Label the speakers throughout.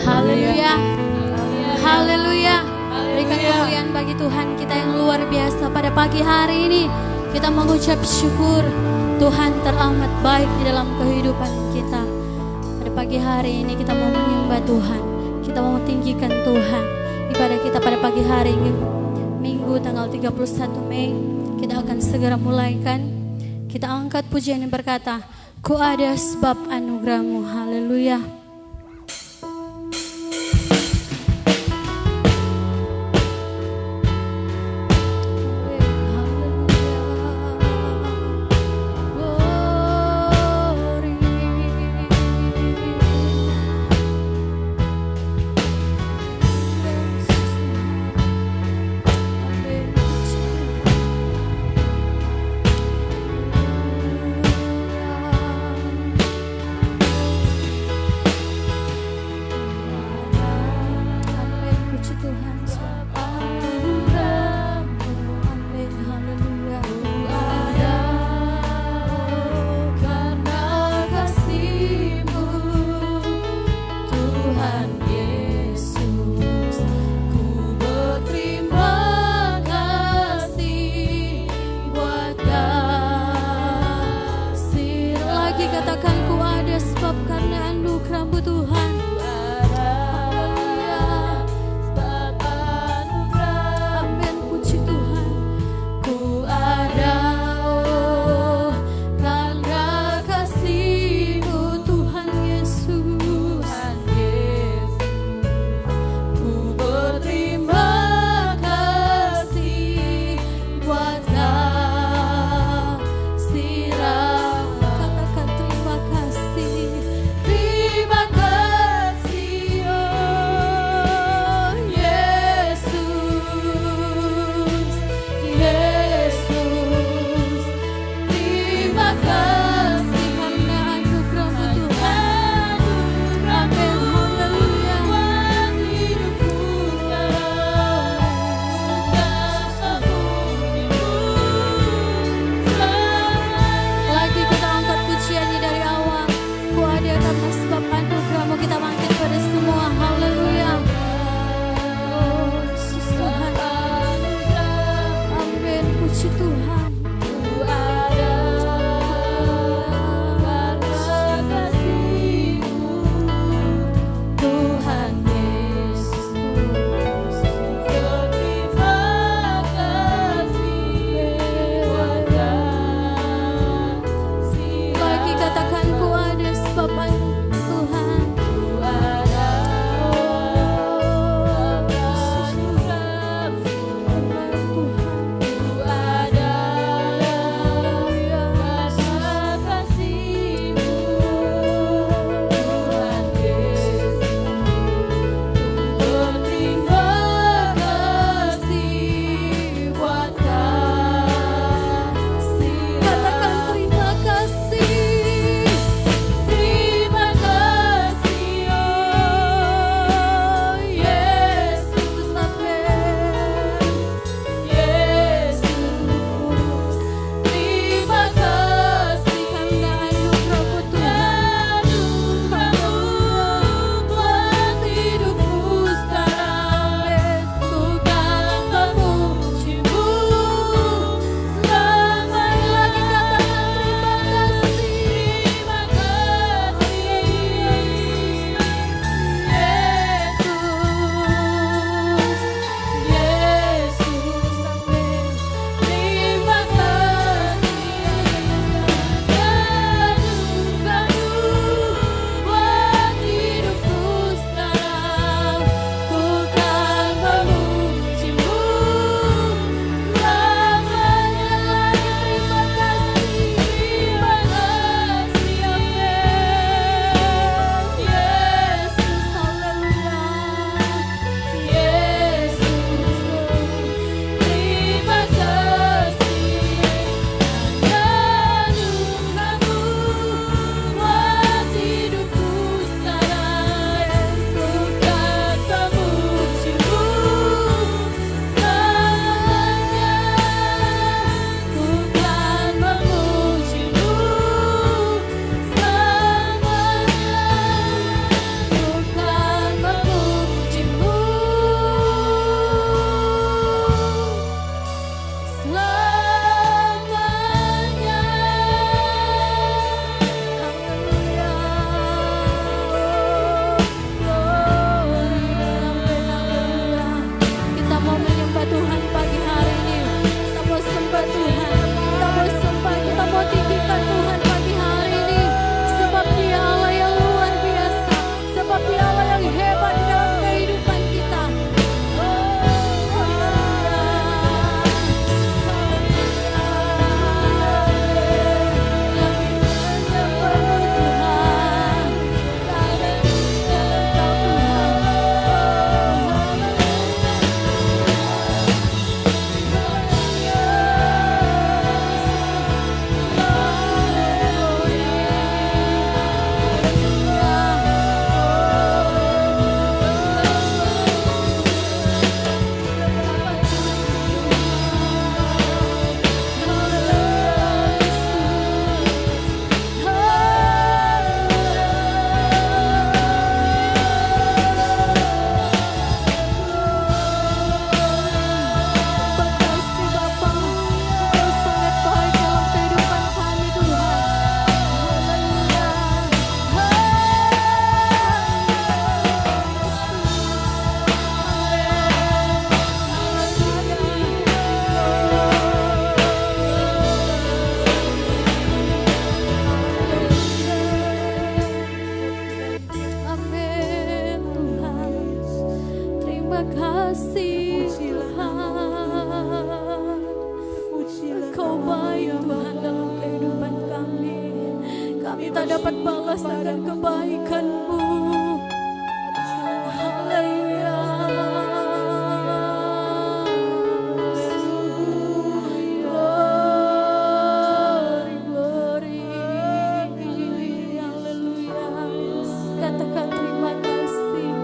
Speaker 1: Haleluya. Haleluya. Berikan kemuliaan bagi Tuhan kita yang luar biasa pada pagi hari ini. Kita mengucap syukur Tuhan teramat baik di dalam kehidupan kita. Pada pagi hari ini kita mau menyembah Tuhan. Kita mau tinggikan Tuhan. Ibadah kita pada pagi hari ini Minggu tanggal 31 Mei kita akan segera mulaikan. Kita angkat pujian yang berkata, Ku ada sebab anugerah-Mu. Haleluya. terima kasih Tuhan. Engkau baik Tuhan dalam kehidupan kami. Kami tak dapat balas akan kebaikan-Mu. Haleluya. Glory, glory. Haleluya. Katakan terima kasih.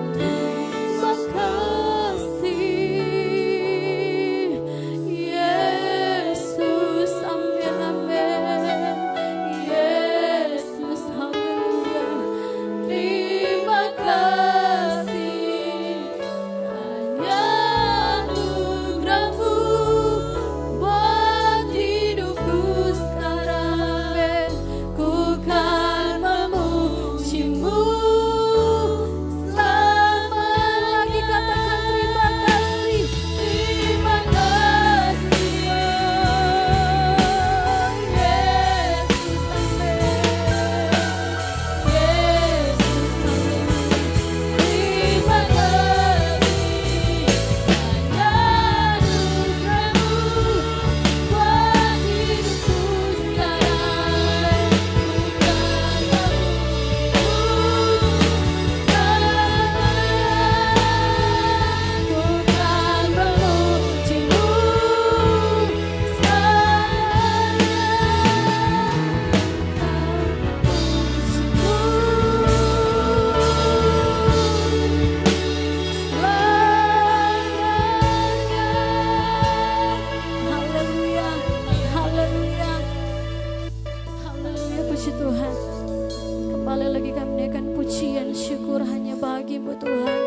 Speaker 1: Makasih Yesus. Amin, amin. Yesus, haleluya. Terima kasih. Hanya anugerah-Mu buat hidupku sekarang. Ku kan memuji-Mu selama lagi. Katakan terima kasih. Terima kasih Yesus, amin. Yesus, amin. Terima kasih. Hanya anugerah-Mu buat hidupku sekarang. Ku kan memuji-Mu Haleluya, haleluya, haleluya. Puji Tuhan. Kembali lagi kami menaikkan pujian syukur hanya bagi-Mu Tuhan.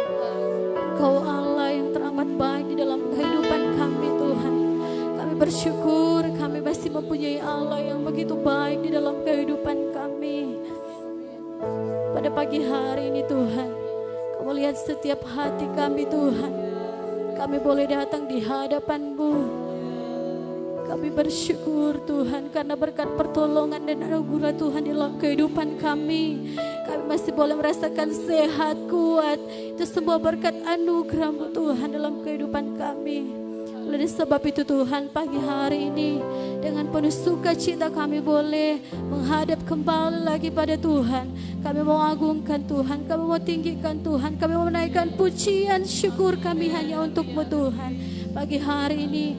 Speaker 1: Engkau Allah yang teramat baik di dalam kehidupan kami Tuhan. Kami bersyukur kami masih mempunyai Allah yang begitu baik di dalam kehidupan kami. Pada pagi hari ini Tuhan, Kamu lihat setiap hati kami Tuhan. Kami boleh datang di hadapan-Mu. Kami bersyukur Tuhan karena berkat pertolongan dan anugerah Tuhan dalam kehidupan kami. Kami masih boleh merasakan sehat, kuat. Itu semua berkat anugerah-Mu Tuhan dalam kehidupan kami. Oleh sebab itu Tuhan, pagi hari ini dengan penuh sukacita kami boleh menghadap kembali lagi pada Tuhan. Kami mau agungkan Tuhan, kami mau tinggikan Tuhan, kami mau menaikkan pujian syukur kami hanya untuk-Mu Tuhan. Pagi hari ini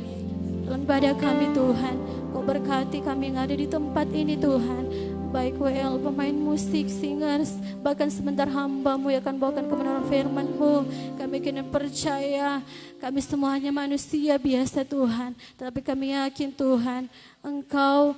Speaker 1: dalam ibadah kami Tuhan, Kau berkati kami yang ada di tempat ini Tuhan. Baik WL, pemain musik, singers, bahkan sebentar hamba-Mu yang akan bawakan kebenaran firman-Mu. Kami kini percaya, kami semuanya manusia biasa Tuhan. Tapi kami yakin Tuhan, Engkau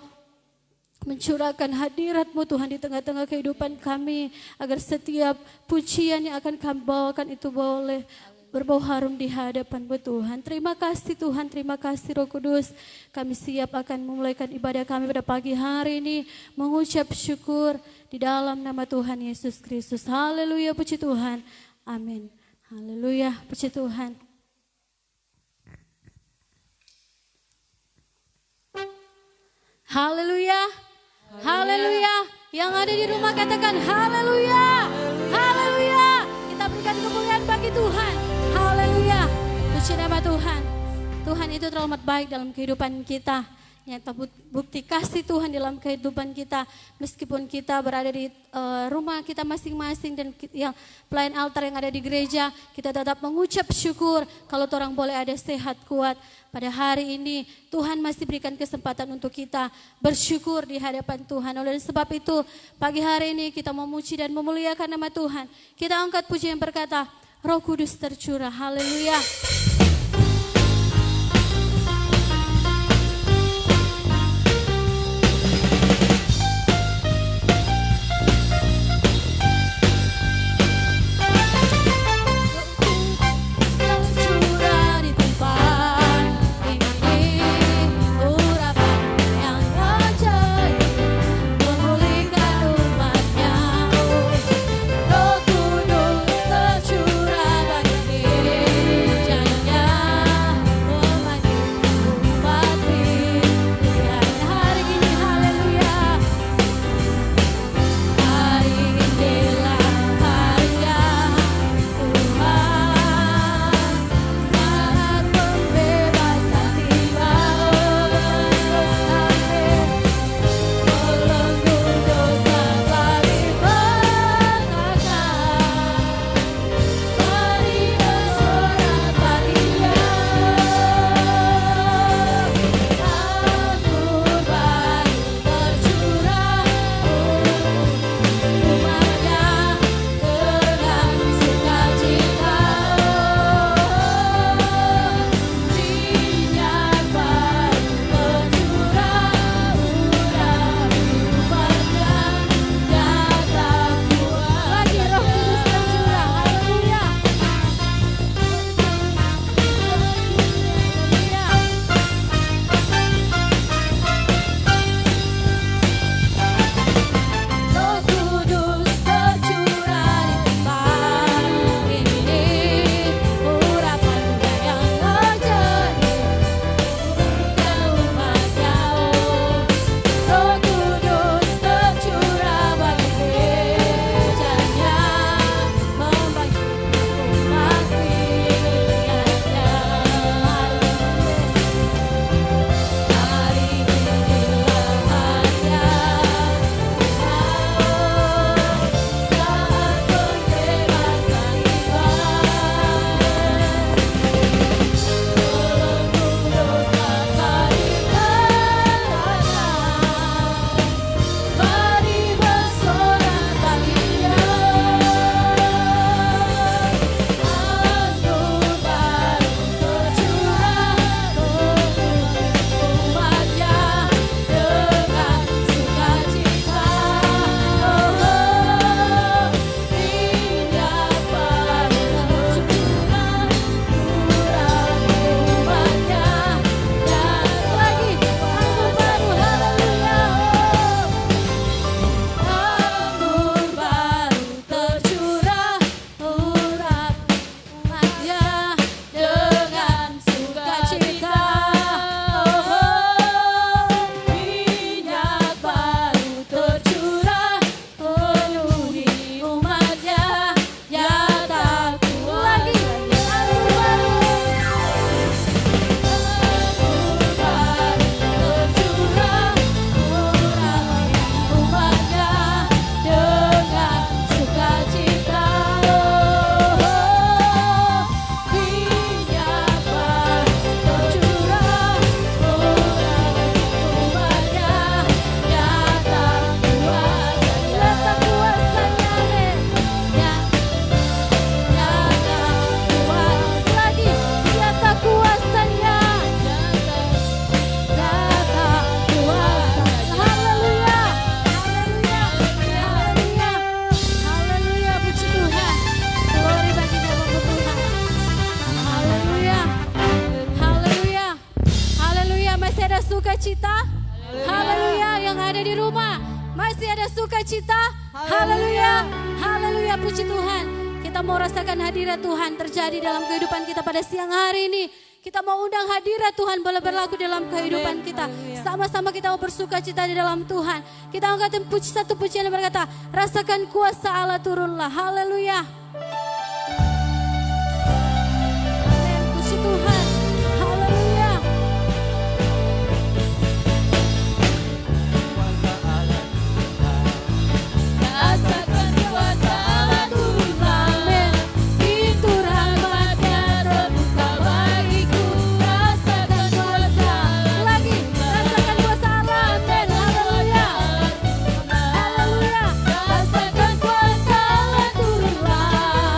Speaker 1: mencurahkan hadirat-Mu Tuhan di tengah-tengah kehidupan kami. Agar setiap pujian yang akan kami bawakan itu boleh berbau harum di hadapan-Mu Tuhan. Terima kasih Tuhan, terima kasih Roh Kudus. Kami siap akan memulaikan ibadah kami pada pagi hari ini, mengucap syukur di dalam nama Tuhan Yesus Kristus. Haleluya, puji Tuhan. Amin. Haleluya, puji Tuhan. Haleluya, haleluya. Yang ada di rumah katakan haleluya, haleluya. Kita berikan kemuliaan bagi Tuhan. Haleluya. Puji nama Tuhan. Tuhan itu teramat baik dalam kehidupan kita. Nyata bukti kasih Tuhan dalam kehidupan kita. Meskipun kita berada di rumah kita masing-masing dan yang pelayan altar yang ada di gereja, kita tetap mengucap syukur kalau orang boleh ada sehat kuat. Pada hari ini Tuhan masih berikan kesempatan untuk kita bersyukur di hadapan Tuhan. Oleh sebab itu pagi hari ini kita memuji dan memuliakan nama Tuhan. Kita angkat pujian berkata, Roh Kudus tercurah. Haleluya. Jangan pasti ada sukacita. Haleluya. Haleluya, puji Tuhan. Kita mau rasakan hadirat Tuhan terjadi dalam kehidupan kita pada siang hari ini. Kita mau undang hadirat Tuhan boleh berlaku dalam kehidupan kita. Sama-sama kita mau bersukacita di dalam Tuhan. Kita angkat satu pujian yang berkata, rasakan kuasa Allah turunlah. Haleluya. Amin, puji Tuhan. Haleluya. Rasakan kuasa Allah turunlah. Amin. Pintu rahmatnya terbuka bagiku. Rasakan kuasa Allah. Lagi. Rasakan kuasa Allah. Amin. Haleluya. Haleluya. Rasakan kuasa Allah turunlah.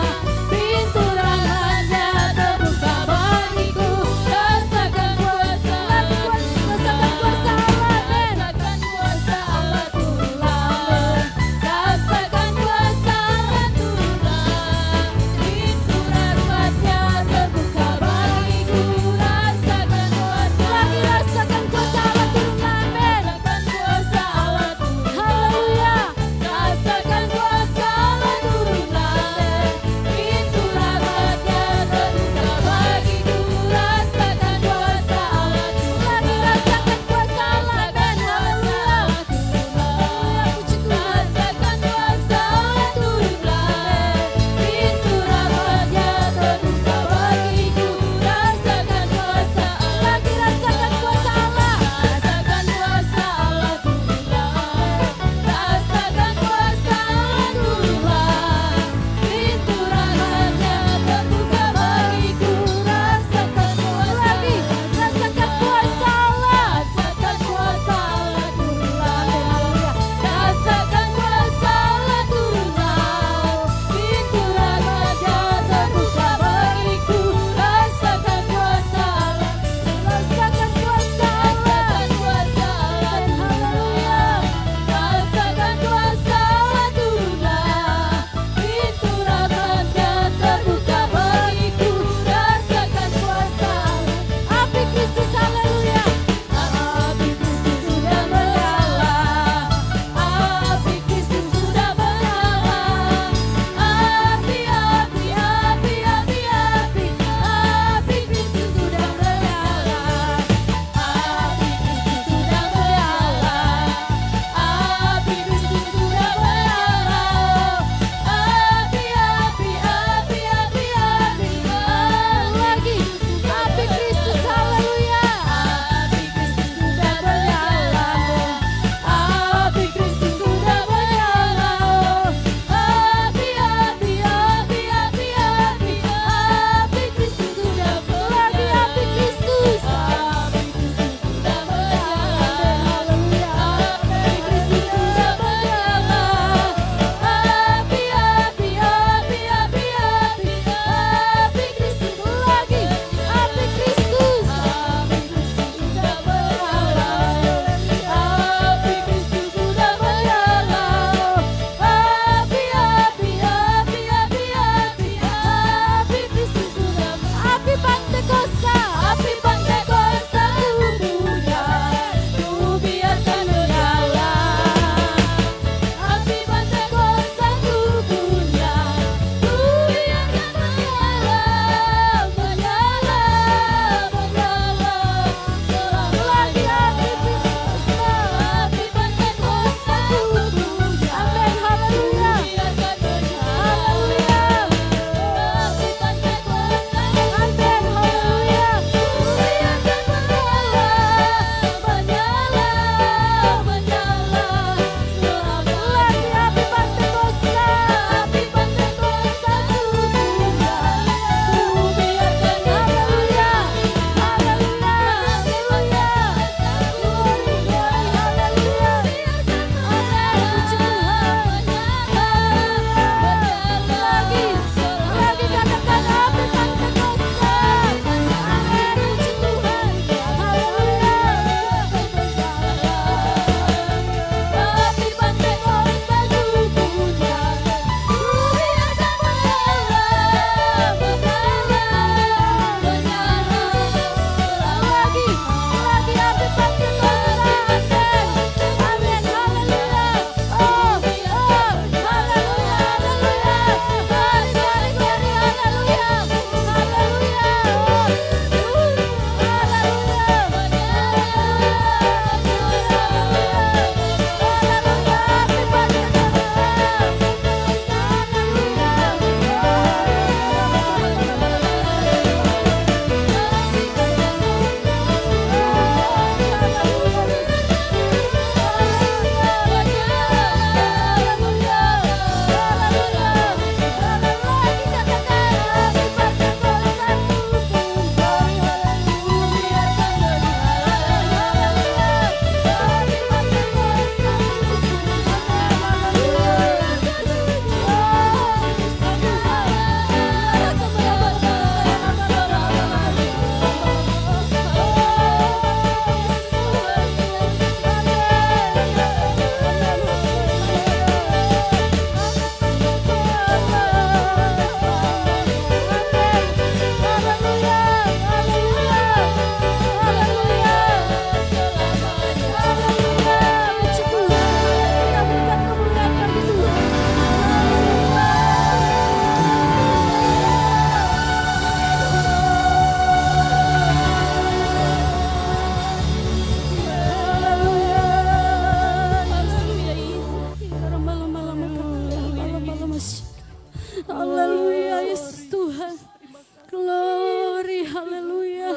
Speaker 1: Glory, haleluya.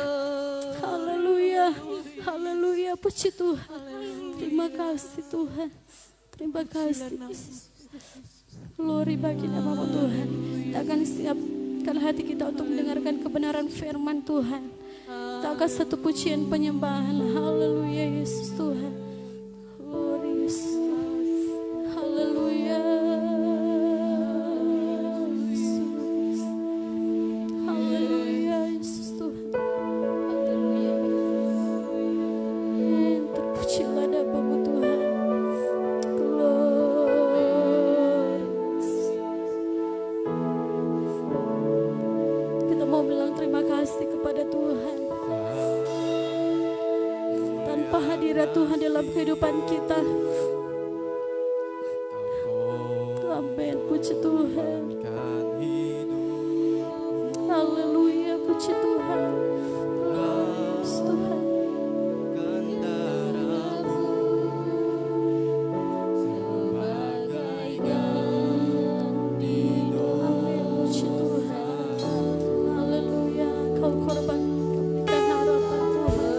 Speaker 1: Haleluya. Haleluya, puji Tuhan. Terima kasih Tuhan. Terima kasih. Glory bagi nama Tuhan. Kita akan siapkan hati kita untuk mendengarkan kebenaran firman Tuhan. Kita akan satu pujian penyembahan. Haleluya Yesus Tuhan. Glory Yesus Tuhan. Haleluya. Haleluya Yesus Tuhan. Terpujilah namamu Tuhan. Kita mau bilang terima kasih kepada Tuhan. Tanpa hadirat Tuhan dalam kehidupan kita, amin, puji Tuhan. Haleluya, puji Tuhan. Yes, Tuhan. Korban berikan harapan Tuhan.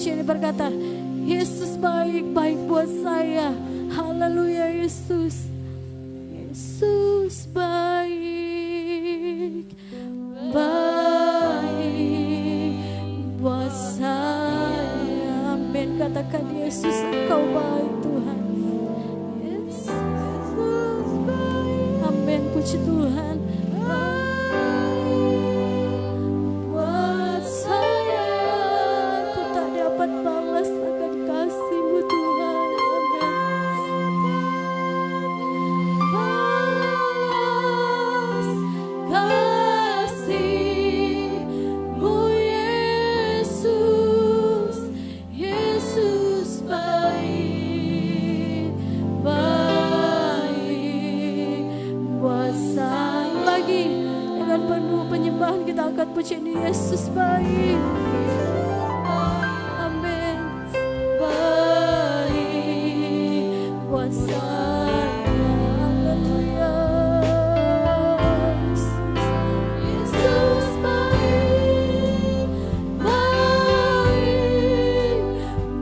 Speaker 1: pujian ini berkata, Yesus baik buat saya. Haleluya Yesus. Yesus baik buat saya. Amin. Katakan Yesus, Engkau baik Tuhan. Yesus baik. Amin. Puji Tuhan. Buat saya, ku tak dapat balas akan kasih-Mu Tuhan. Kita akan puji Yesus baik. Amin. Baik buat saya. Haleluya. Yesus baik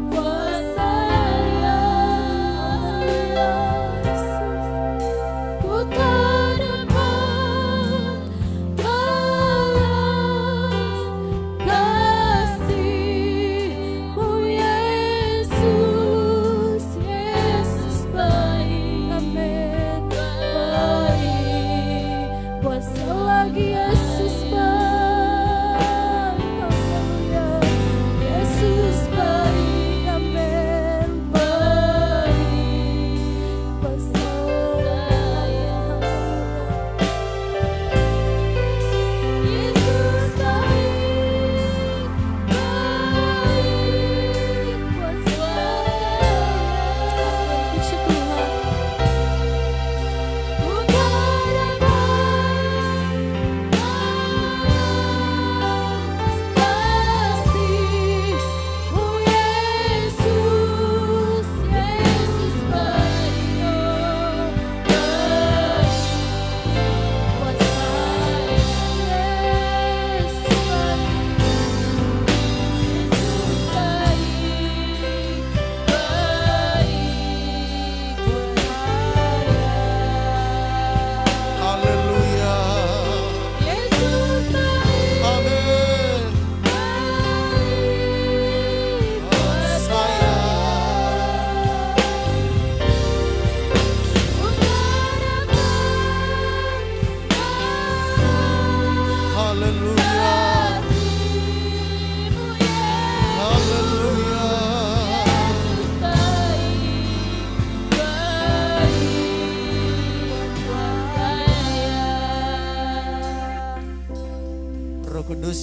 Speaker 1: buat saya. Ku tak dapat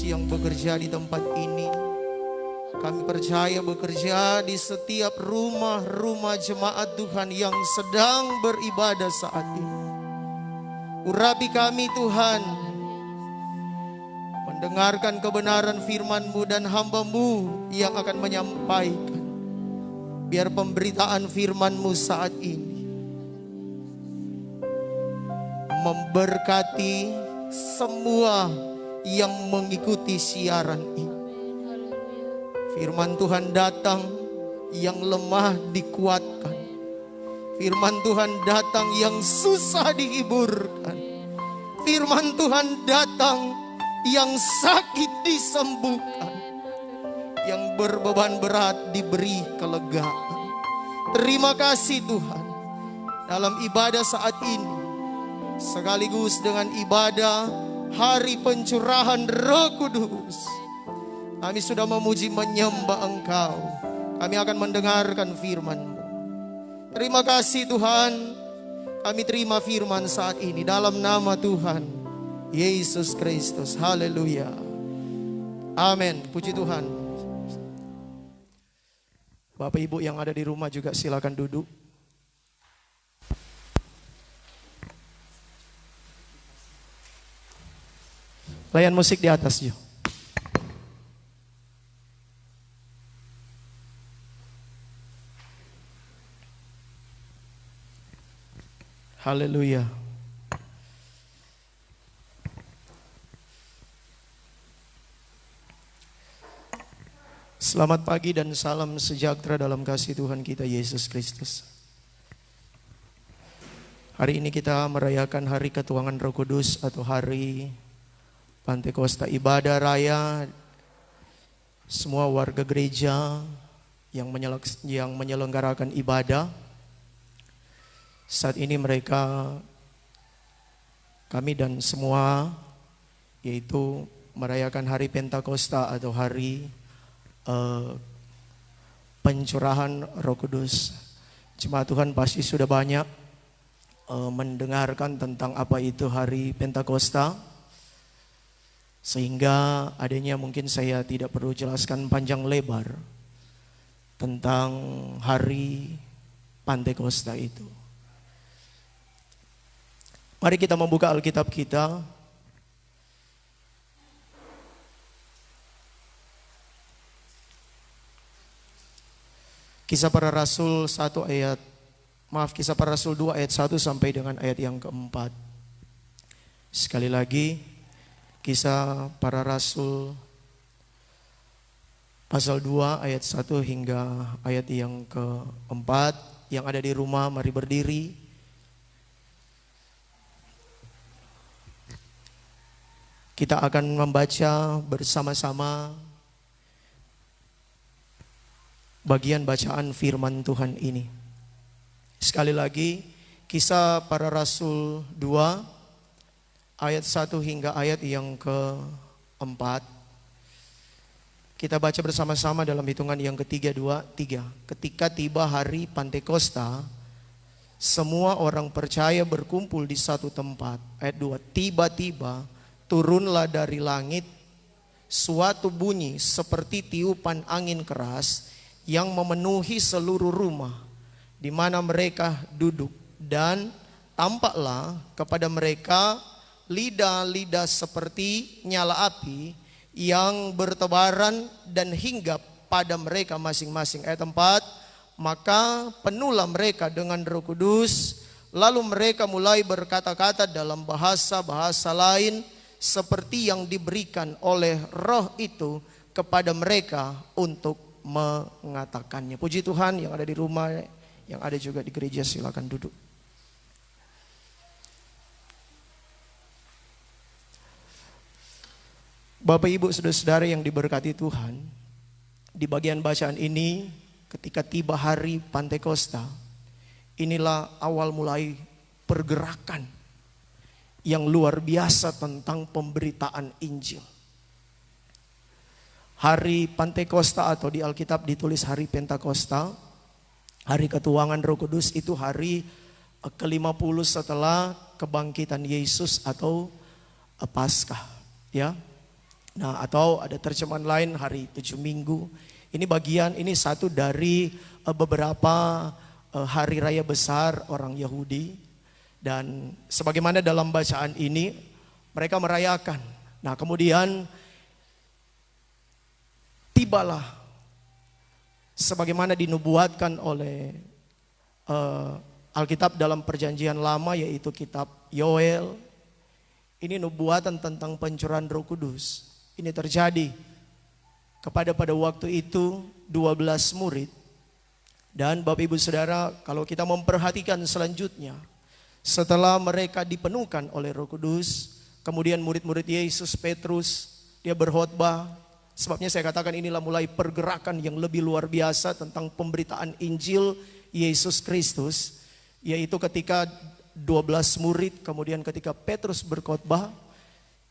Speaker 2: yang bekerja di tempat ini, kami percaya bekerja di setiap rumah-rumah jemaat Tuhan yang sedang beribadah saat ini. Urapi kami Tuhan, mendengarkan kebenaran firman-Mu dan hamba-Mu yang akan menyampaikan. Biar pemberitaan firman-Mu saat ini memberkati semua yang mengikuti siaran ini. Firman Tuhan datang, yang lemah dikuatkan. Firman Tuhan datang, yang susah dihiburkan. Firman Tuhan datang, yang sakit disembuhkan. Yang berbeban berat diberi kelegaan. Terima kasih Tuhan. Dalam ibadah saat ini, sekaligus dengan ibadah hari pencurahan Roh Kudus, kami sudah memuji menyembah Engkau. Kami akan mendengarkan firman-Mu. Terima kasih Tuhan. Kami terima firman saat ini dalam nama Tuhan Yesus Kristus. Haleluya. Amin. Puji Tuhan. Bapak Ibu yang ada di rumah juga silakan duduk. Layan musik di atas yuk. Haleluya. Selamat pagi dan salam sejahtera dalam kasih Tuhan kita Yesus Kristus. Hari ini kita merayakan hari ketuangan Roh Kudus atau hari Pantekosta, ibadah raya. Semua warga gereja yang menyelenggarakan ibadah saat ini kami dan semua yaitu merayakan hari Pentakosta atau hari pencurahan Roh Kudus. Jemaat Tuhan pasti sudah banyak mendengarkan tentang apa itu hari Pentakosta, sehingga adanya mungkin saya tidak perlu jelaskan panjang lebar tentang hari Pantekosta itu. Mari kita membuka Alkitab kita. Kisah Para Rasul 2 ayat 1 sampai dengan ayat yang keempat. Sekali lagi, Kisah Para Rasul pasal 2 ayat 1 hingga ayat yang keempat. Yang ada di rumah mari berdiri. Kita akan membaca bersama-sama bagian bacaan firman Tuhan ini. Sekali lagi, Kisah Para Rasul 2 ayat 1 hingga ayat yang keempat. Kita baca bersama-sama dalam hitungan yang ketiga, 2, 3. Ketika tiba hari Pantekosta, semua orang percaya berkumpul di satu tempat. Ayat 2, tiba-tiba turunlah dari langit suatu bunyi seperti tiupan angin keras yang memenuhi seluruh rumah di mana mereka duduk, dan tampaklah kepada mereka lidah-lidah seperti nyala api yang bertebaran dan hinggap pada mereka masing-masing. Ayat 4, maka penuhlah mereka dengan Roh Kudus, lalu mereka mulai berkata-kata dalam bahasa-bahasa lain seperti yang diberikan oleh Roh itu kepada mereka untuk mengatakannya. Puji Tuhan. Yang ada di rumah, yang ada juga di gereja, silakan duduk. Bapak Ibu saudara-saudara yang diberkati Tuhan, di bagian bacaan ini ketika tiba hari Pantekosta, inilah awal mulai pergerakan yang luar biasa tentang pemberitaan Injil. Hari Pantekosta atau di Alkitab ditulis hari Pentakosta, hari ketuangan Roh Kudus, itu hari ke-50 setelah kebangkitan Yesus atau Paskah, ya. Nah, atau ada terjemahan lain hari 7 minggu. Ini satu dari beberapa hari raya besar orang Yahudi, dan sebagaimana dalam bacaan ini mereka merayakan. Nah, kemudian tibalah sebagaimana dinubuatkan oleh Alkitab dalam perjanjian lama, yaitu kitab Yoel. Ini nubuatan tentang pencurahan Roh Kudus. Ini terjadi pada waktu itu 12 murid. Dan Bapak Ibu Saudara, kalau kita memperhatikan selanjutnya, setelah mereka dipenuhkan oleh Roh Kudus, kemudian murid-murid Yesus, Petrus, dia berkhotbah. Sebabnya saya katakan inilah mulai pergerakan yang lebih luar biasa tentang pemberitaan Injil Yesus Kristus, yaitu ketika 12 murid, kemudian ketika Petrus berkhotbah,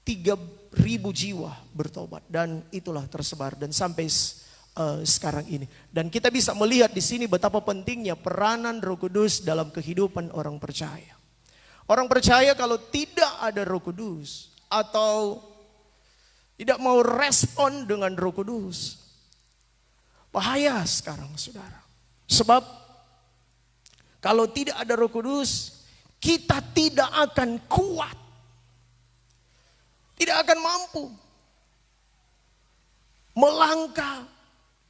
Speaker 2: 3.000 jiwa bertobat, dan itulah tersebar dan sampai sekarang ini. Dan kita bisa melihat di sini betapa pentingnya peranan Roh Kudus dalam kehidupan orang percaya. Orang percaya kalau tidak ada Roh Kudus atau tidak mau respon dengan Roh Kudus, bahaya sekarang saudara. Sebab kalau tidak ada Roh Kudus, kita tidak akan kuat, tidak akan mampu melangkah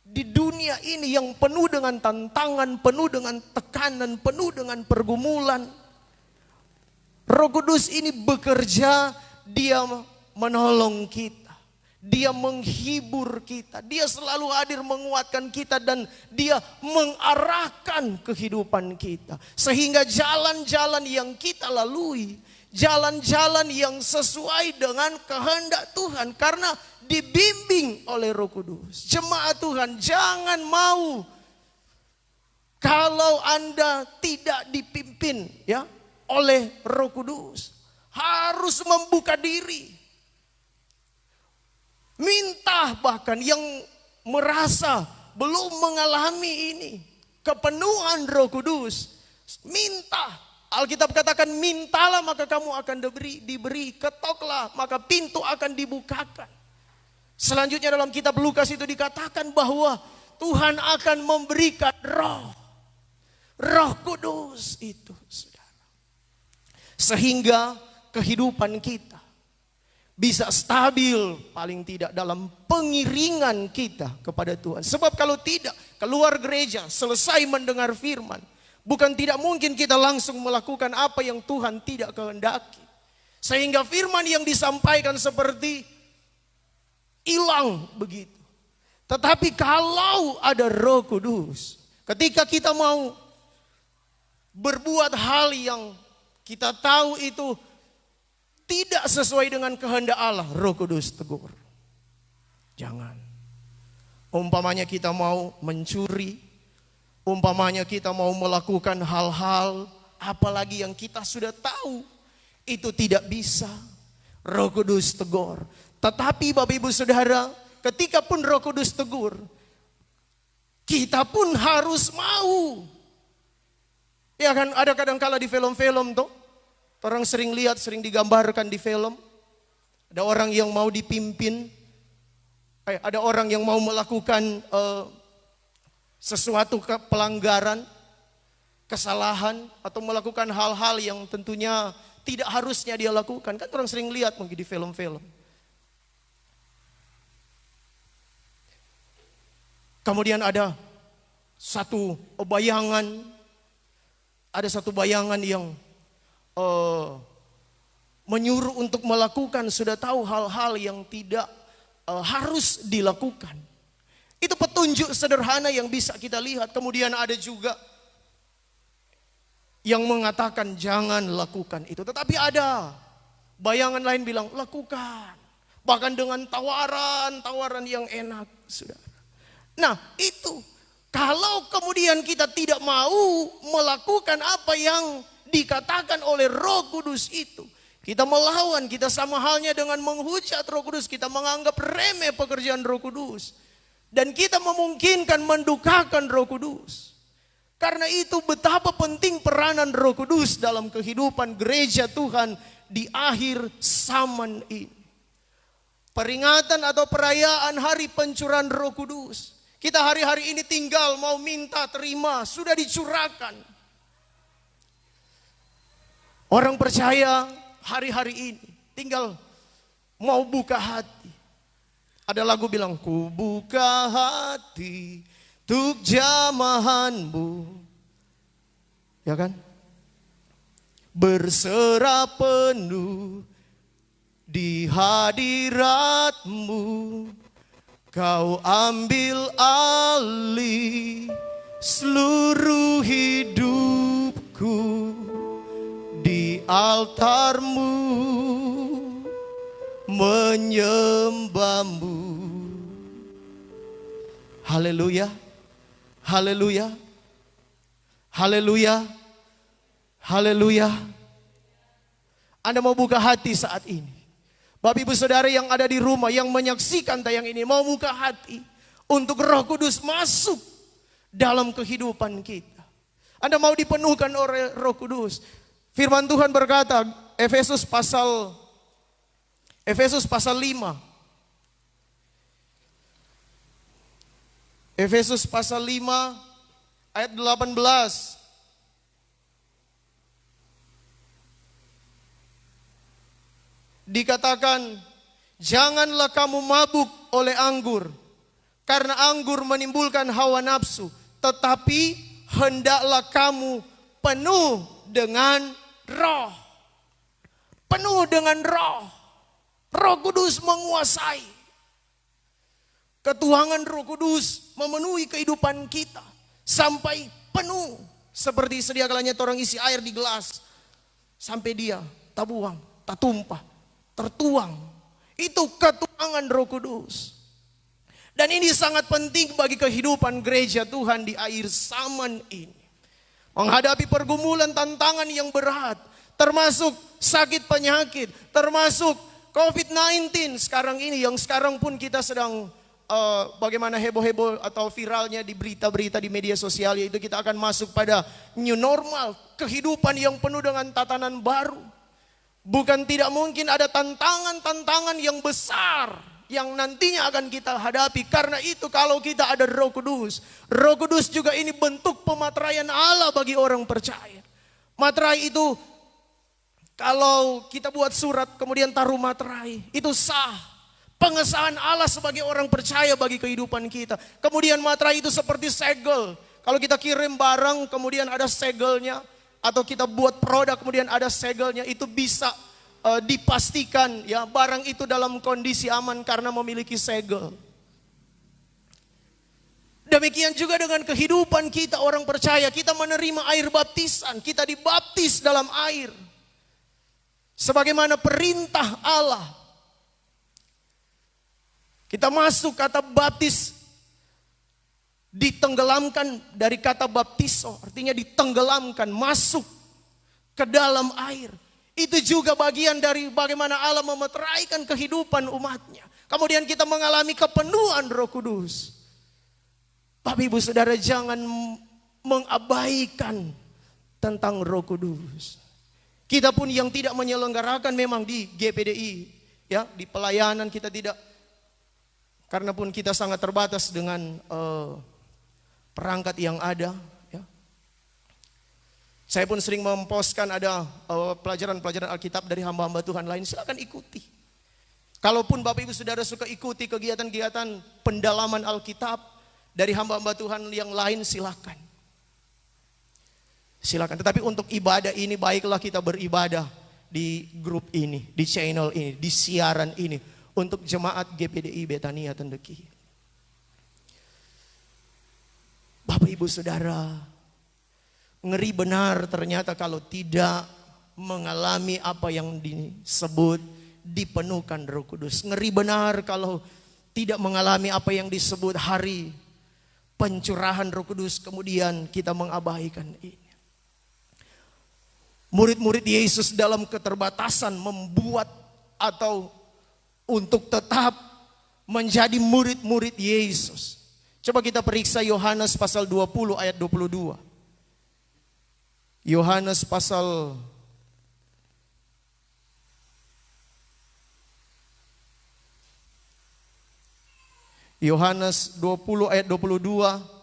Speaker 2: di dunia ini yang penuh dengan tantangan, penuh dengan tekanan, penuh dengan pergumulan. Roh Kudus ini bekerja, dia menolong kita. Dia menghibur kita. Dia selalu hadir menguatkan kita dan dia mengarahkan kehidupan kita. Sehingga jalan-jalan yang kita lalui, jalan-jalan yang sesuai dengan kehendak Tuhan. Karena dibimbing oleh Roh Kudus. Jemaat Tuhan, jangan mau kalau Anda tidak dipimpin ya oleh Roh Kudus. Harus membuka diri. Minta bahkan yang merasa belum mengalami ini. Kepenuhan Roh Kudus. Minta. Alkitab katakan mintalah maka kamu akan diberi. Ketoklah maka pintu akan dibukakan. Selanjutnya dalam kitab Lukas itu dikatakan bahwa Tuhan akan memberikan Roh Kudus itu, saudara. Sehingga kehidupan kita bisa stabil paling tidak dalam pengiringan kita kepada Tuhan. Sebab kalau tidak, keluar gereja, selesai mendengar firman, bukan tidak mungkin kita langsung melakukan apa yang Tuhan tidak kehendaki. Sehingga firman yang disampaikan seperti hilang begitu. Tetapi kalau ada Roh Kudus, ketika kita mau berbuat hal yang kita tahu itu tidak sesuai dengan kehendak Allah, Roh Kudus tegur. Jangan. Umpamanya kita mau mencuri, umpamanya kita mau melakukan hal-hal apalagi yang kita sudah tahu itu tidak bisa. Roh Kudus tegur. Tetapi Bapak Ibu Saudara, ketika pun Roh Kudus tegur, kita pun harus mau. Ya kan, ada kadang-kala di film-film tuh, orang sering lihat, sering digambarkan di film. Ada orang yang mau dipimpin. Ada orang yang mau melakukan sesuatu pelanggaran, kesalahan, atau melakukan hal-hal yang tentunya tidak harusnya dia lakukan. Kan orang sering lihat mungkin di film-film. Kemudian ada satu bayangan. Ada satu bayangan yang menyuruh untuk melakukan, sudah tahu hal-hal yang tidak harus dilakukan. Itu petunjuk sederhana yang bisa kita lihat. Kemudian ada juga yang mengatakan jangan lakukan itu. Tetapi ada bayangan lain bilang lakukan. Bahkan dengan tawaran yang enak, saudara. Nah itu, kalau kemudian kita tidak mau melakukan apa yang dikatakan oleh Roh Kudus itu, kita melawan, kita sama halnya dengan menghujat Roh Kudus, kita menganggap remeh pekerjaan Roh Kudus, dan kita memungkinkan mendukakan Roh Kudus. Karena itu betapa penting peranan Roh Kudus dalam kehidupan gereja Tuhan di akhir zaman ini. Peringatan atau perayaan hari pencurahan Roh Kudus. Kita hari-hari ini tinggal mau minta terima, sudah dicurahkan. Orang percaya hari-hari ini tinggal mau buka hati. Ada lagu bilang, ku buka hati untuk jamahanmu. Ya kan? Berserah penuh di hadiratmu. Kau ambil alih seluruh hidupku di altarmu, menyembahmu. Haleluya, haleluya, haleluya, haleluya. Anda mau buka hati saat ini. Bapak Ibu Saudara yang ada di rumah, yang menyaksikan tayang ini, mau buka hati untuk Roh Kudus masuk dalam kehidupan kita. Anda mau dipenuhkan oleh Roh Kudus. Firman Tuhan berkata, Efesus pasal 5. Efesus pasal 5 ayat 18. Dikatakan, janganlah kamu mabuk oleh anggur, karena anggur menimbulkan hawa nafsu, tetapi hendaklah kamu penuh dengan roh. Penuh dengan roh. Roh Kudus menguasai. Ketuhanan Roh Kudus memenuhi kehidupan kita sampai penuh. Seperti sedia kalanya orang isi air di gelas sampai dia tabuang, tatumpah, tertuang. Itu ketuhanan Roh Kudus. Dan ini sangat penting bagi kehidupan gereja Tuhan di akhir zaman ini. Menghadapi pergumulan tantangan yang berat, termasuk sakit penyakit, termasuk COVID-19 sekarang ini, yang sekarang pun kita sedang bagaimana heboh-heboh atau viralnya di berita-berita di media sosial, yaitu kita akan masuk pada new normal, kehidupan yang penuh dengan tatanan baru. Bukan tidak mungkin ada tantangan-tantangan yang besar yang nantinya akan kita hadapi. Karena itu kalau kita ada Roh Kudus, Roh Kudus juga ini bentuk pemateraian Allah bagi orang percaya. Materai itu kalau kita buat surat kemudian taruh materai, itu sah. Pengesahan Allah sebagai orang percaya bagi kehidupan kita. Kemudian materai itu seperti segel. Kalau kita kirim barang kemudian ada segelnya, atau kita buat produk kemudian ada segelnya, itu bisa dipastikan ya barang itu dalam kondisi aman karena memiliki segel. Demikian juga dengan kehidupan kita orang percaya. Kita menerima air baptisan, kita dibaptis dalam air sebagaimana perintah Allah. Kita masuk, kata baptis ditenggelamkan dari kata baptiso, artinya ditenggelamkan, masuk ke dalam air. Itu juga bagian dari bagaimana Allah memeteraikan kehidupan umatnya. Kemudian kita mengalami kepenuhan Roh Kudus. Bapak Ibu Saudara, jangan mengabaikan tentang Roh Kudus. Kita pun yang tidak menyelenggarakan memang di GPDI, ya, di pelayanan kita tidak. Karena pun kita sangat terbatas dengan perangkat yang ada. Ya. Saya pun sering memposkan ada pelajaran-pelajaran Alkitab dari hamba-hamba Tuhan lain. Silakan ikuti. Kalaupun Bapak Ibu Saudara suka ikuti kegiatan-kegiatan pendalaman Alkitab dari hamba-hamba Tuhan yang lain, silakan. Silakan. Tetapi untuk ibadah ini baiklah kita beribadah di grup ini, di channel ini, di siaran ini. Untuk jemaat GPDI Betania Tendeki. Bapak Ibu Saudara, ngeri benar ternyata kalau tidak mengalami apa yang disebut dipenuhkan Roh Kudus. Ngeri benar kalau tidak mengalami apa yang disebut hari pencurahan Roh Kudus, kemudian kita mengabaikan ini. Murid-murid Yesus dalam keterbatasan membuat atau untuk tetap menjadi murid-murid Yesus. Coba kita periksa Yohanes pasal 20 ayat 22. Yohanes pasal Yohanes 20 ayat 22.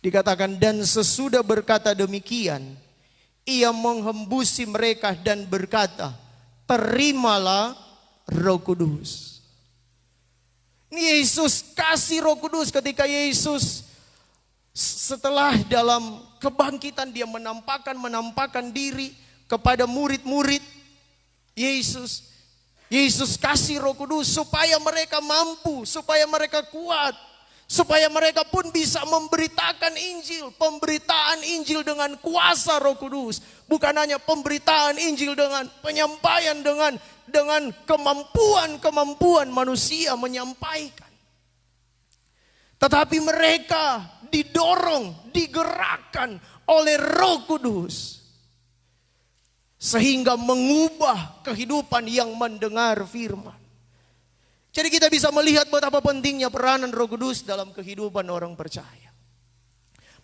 Speaker 2: Dikatakan, dan sesudah berkata demikian, ia menghembusi mereka dan berkata, terimalah Roh Kudus. Ini Yesus kasih Roh Kudus ketika Yesus setelah dalam kebangkitan dia menampakkan diri kepada murid-murid Yesus. Yesus kasih Roh Kudus supaya mereka mampu, supaya mereka kuat, supaya mereka pun bisa memberitakan Injil. Pemberitaan Injil dengan kuasa Roh Kudus. Bukan hanya pemberitaan Injil dengan penyampaian dengan kemampuan manusia menyampaikan. Tetapi mereka didorong, digerakkan oleh Roh Kudus. Sehingga mengubah kehidupan yang mendengar firman. Jadi kita bisa melihat betapa pentingnya peranan Roh Kudus dalam kehidupan orang percaya.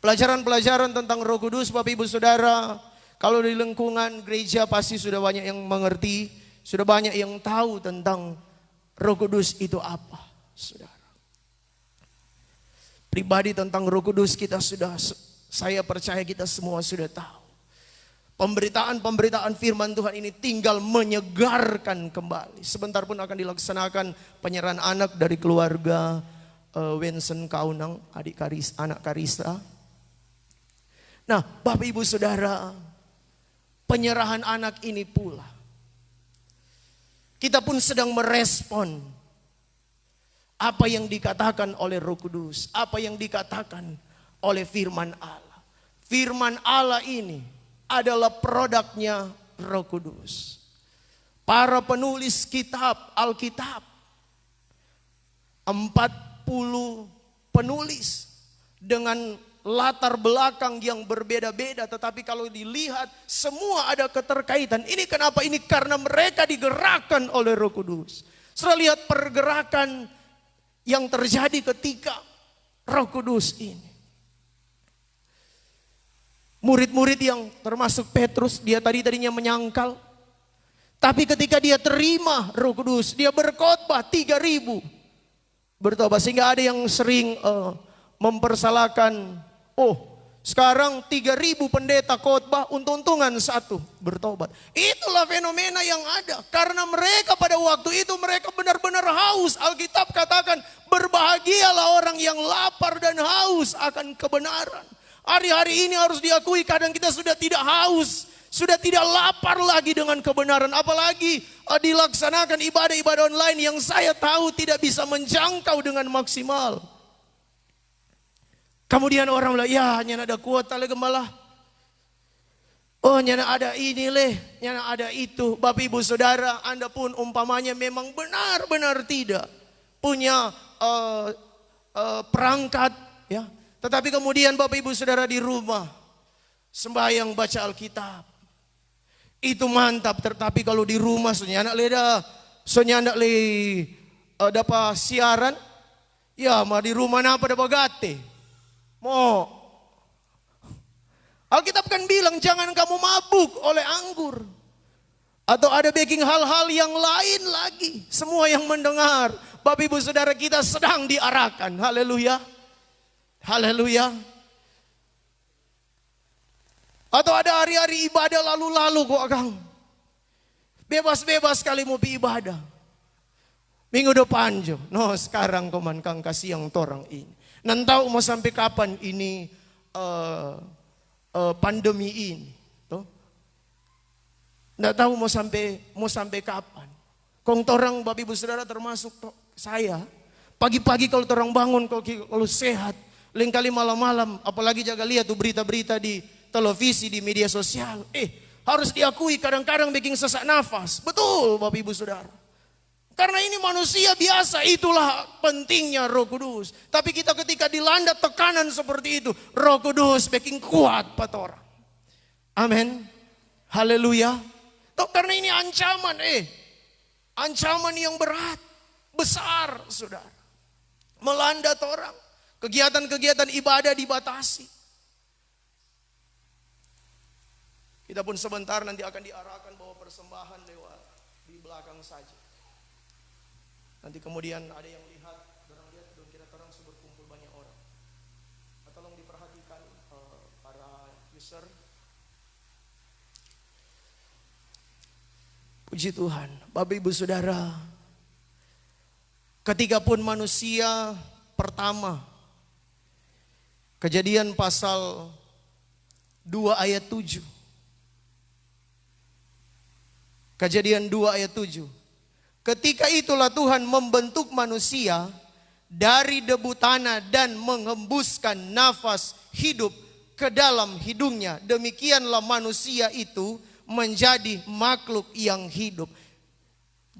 Speaker 2: Pelajaran-pelajaran tentang Roh Kudus, Bapak Ibu Saudara, kalau di lingkungan gereja pasti sudah banyak yang mengerti, sudah banyak yang tahu tentang Roh Kudus itu apa, Saudara. Pribadi tentang Roh Kudus saya percaya kita semua sudah tahu. Pemberitaan firman Tuhan ini tinggal menyegarkan kembali. Sebentar pun akan dilaksanakan penyerahan anak dari keluarga Wensen Kaunang, anak Karisa. Nah, Bapak Ibu Saudara, penyerahan anak ini pula kita pun sedang merespon apa yang dikatakan oleh Roh Kudus, apa yang dikatakan oleh firman Allah. Firman Allah ini adalah produknya Roh Kudus. Para penulis kitab Alkitab, 40 penulis dengan latar belakang yang berbeda-beda, tetapi kalau dilihat semua ada keterkaitan. Ini kenapa? Ini karena mereka digerakkan oleh Roh Kudus. Setelah lihat pergerakan yang terjadi ketika Roh Kudus ini. Murid-murid yang termasuk Petrus, dia tadinya menyangkal. Tapi ketika dia terima Roh Kudus, dia berkhotbah 3.000 bertobat. Sehingga ada yang sering mempersalahkan, sekarang 3.000 pendeta khotbah, untung-untungan 1 bertobat. Itulah fenomena yang ada. Karena mereka pada waktu itu mereka benar-benar haus. Alkitab katakan, berbahagialah orang yang lapar dan haus akan kebenaran. Hari-hari ini harus diakui kadang kita sudah tidak haus, sudah tidak lapar lagi dengan kebenaran. Apalagi dilaksanakan ibadah-ibadah online yang saya tahu tidak bisa menjangkau dengan maksimal. Kemudian orang bilang, ya nyana ada kuota le gembala. Oh nyana ada ini leh, nyana ada itu. Bapak Ibu Saudara, Anda pun umpamanya memang benar-benar tidak punya perangkat, ya. Tetapi kemudian Bapak Ibu Saudara di rumah sembahyang baca Alkitab. Itu mantap. Tetapi kalau di rumah soalnya anak le dapat siaran, ya mah di rumah napa dapat gate. Mau Alkitab kan bilang jangan kamu mabuk oleh anggur. Atau ada baking hal-hal yang lain lagi. Semua yang mendengar, Bapak Ibu Saudara kita sedang diarahkan. Haleluya. Haleluya. Atau ada hari-hari ibadah lalu-lalu kok Kang. Bebas-bebas kali mau ibadah. Minggu depan jo. No sekarang koman Kang kasih yang torang ini. Nantau mau sampai kapan ini pandemi ini. Tuh. Nggak tahu mau sampai kapan. Kong torang Bapak Ibu Saudara termasuk saya. Pagi-pagi kalau torang bangun kalau sehat. Lain kali malam-malam, apalagi jaga lihat tuh berita-berita di televisi, di media sosial. Harus diakui kadang-kadang bikin sesak nafas. Betul Bapak Ibu Saudara. Karena ini manusia biasa, itulah pentingnya Roh Kudus. Tapi kita ketika dilanda tekanan seperti itu, Roh Kudus bikin kuat pada orang. Amin. Haleluya. Karena ini ancaman, ancaman yang berat, besar Saudara. Melanda orang. Kegiatan-kegiatan ibadah dibatasi. Kita pun sebentar nanti akan diarahkan bahwa persembahan lewat di belakang saja. Nanti kemudian ada yang lihat, orang lihat belum kira orang berkumpul banyak orang. Tolong diperhatikan para user. Puji Tuhan, Bapak Ibu Saudara. Ketika pun manusia pertama, Kejadian pasal 2 ayat 7. Kejadian 2 ayat 7. Ketika itulah Tuhan membentuk manusia dari debu tanah dan menghembuskan nafas hidup ke dalam hidungnya. Demikianlah manusia itu menjadi makhluk yang hidup.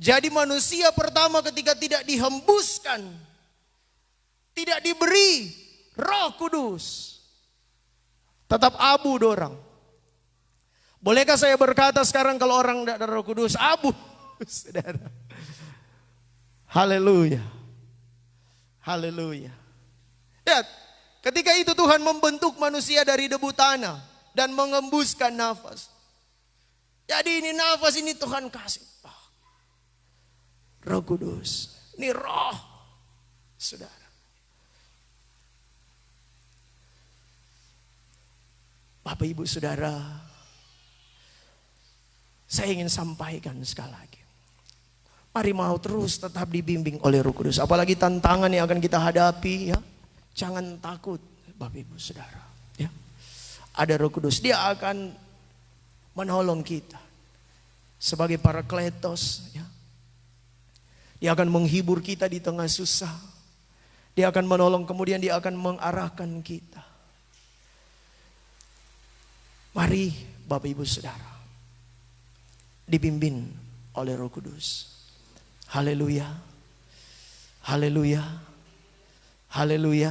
Speaker 2: Jadi manusia pertama ketika tidak dihembuskan, tidak diberi Roh Kudus, tetap abu dorang. Bolehkah saya berkata sekarang kalau orang tidak ada Roh Kudus, abu, saudara. Haleluya. Haleluya. Lihat, ketika itu Tuhan membentuk manusia dari debu tanah dan mengembuskan nafas. Jadi ini nafas ini Tuhan kasih. Roh Kudus. Ini roh. Saudara. Bapak Ibu Saudara, saya ingin sampaikan sekali lagi. Mari mau terus tetap dibimbing oleh Roh Kudus. Apalagi tantangan yang akan kita hadapi, ya. Jangan takut Bapak Ibu Saudara, ya. Ada Roh Kudus, Dia akan menolong kita sebagai Parakletos, ya. Dia akan menghibur kita di tengah susah. Dia akan menolong, kemudian Dia akan mengarahkan kita. Mari Bapak Ibu Saudara, dibimbing oleh Roh Kudus. Haleluya. Haleluya. Haleluya.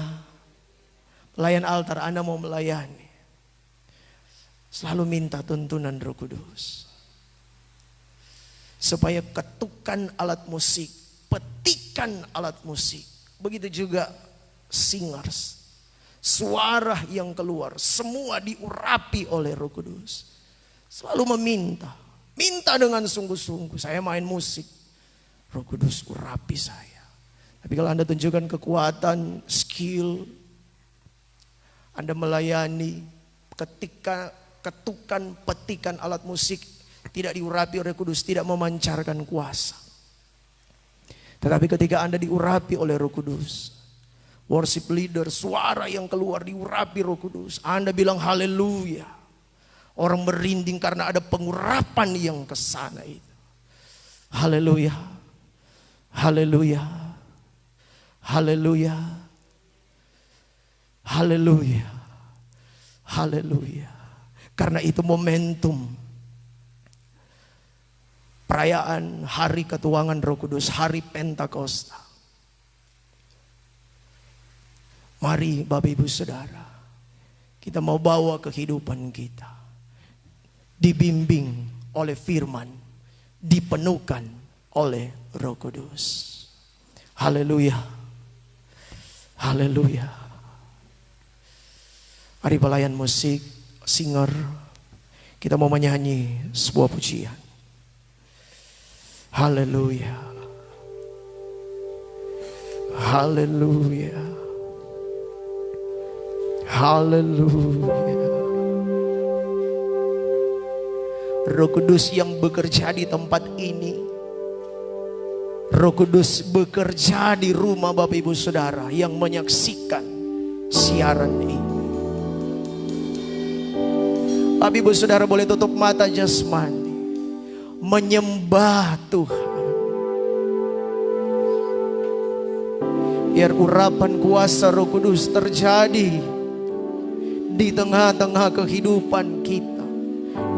Speaker 2: Pelayan altar, Anda mau melayani, selalu minta tuntunan Roh Kudus. Supaya ketukan alat musik, petikan alat musik, begitu juga singers, suara yang keluar, semua diurapi oleh Roh Kudus. Selalu minta dengan sungguh-sungguh. Saya main musik, Roh Kudus urapi saya. Tapi kalau Anda tunjukkan kekuatan, skill, Anda melayani, ketika ketukan, petikan alat musik tidak diurapi oleh Kudus, tidak memancarkan kuasa. Tetapi ketika Anda diurapi oleh Roh Kudus, worship leader, suara yang keluar diurapi Roh Kudus, Anda bilang haleluya. Orang merinding karena ada pengurapan yang kesana itu. Haleluya. Haleluya. Haleluya. Haleluya. Haleluya. Karena itu momentum perayaan hari ketuangan Roh Kudus, hari Pentakosta. Mari Bapak Ibu Saudara, kita mau bawa kehidupan kita dibimbing oleh firman, dipenuhkan oleh Roh Kudus. Haleluya. Haleluya. Mari pelayan musik, singer, kita mau menyanyi sebuah pujian. Haleluya. Haleluya. Haleluya. Roh Kudus yang bekerja di tempat ini, Roh Kudus bekerja di rumah Bapak Ibu Saudara yang menyaksikan siaran ini. Bapak Ibu Saudara boleh tutup mata jasmani, menyembah Tuhan. Biar urapan kuasa Roh Kudus terjadi di tengah-tengah kehidupan kita,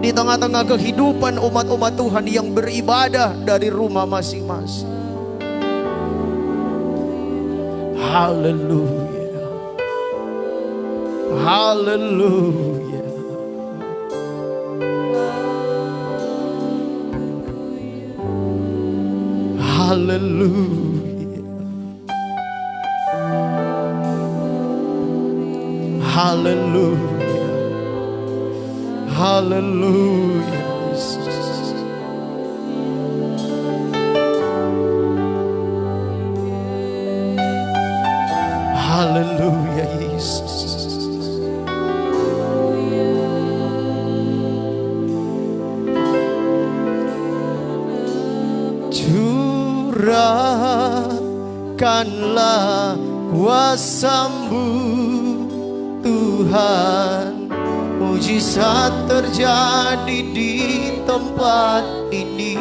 Speaker 2: di tengah-tengah kehidupan umat-umat Tuhan yang beribadah dari rumah masing-masing. Haleluya. Haleluya. Haleluya. Haleluya. Haleluya. Haleluya Yesus. Curahkanlah kuasa-Mu Tuhan, mujizat terjadi di tempat ini.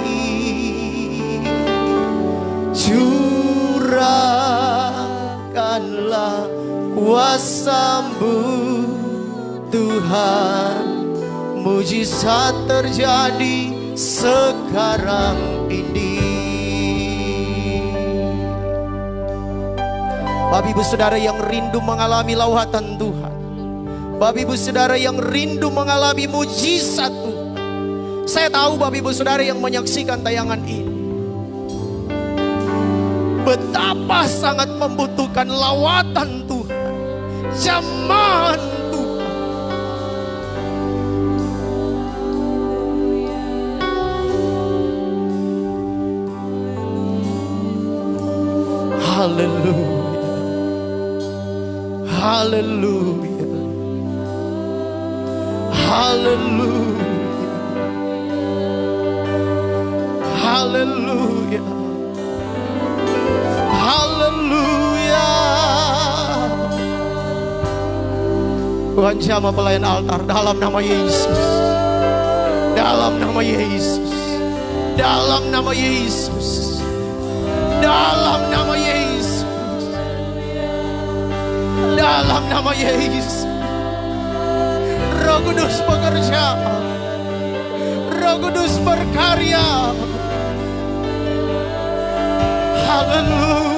Speaker 2: Curahkanlah kuasa-Mu Tuhan, mujizat terjadi sekarang ini. Bapak Ibu Saudara yang rindu mengalami lawatan Tuhan, Bapak Ibu Saudara yang rindu mengalami mujizat Tuhan, saya tahu Bapak Ibu Saudara yang menyaksikan tayangan ini betapa sangat membutuhkan lawatan Tuhan, jamahan Tuhan. Haleluya. Haleluya. menjamah pelayan altar dalam nama Yesus. Dalam nama Yesus. Dalam nama Yesus. Dalam nama Yesus. Dalam nama Yesus. Roh Kudus bekerja. Roh Kudus berkarya. Haleluya.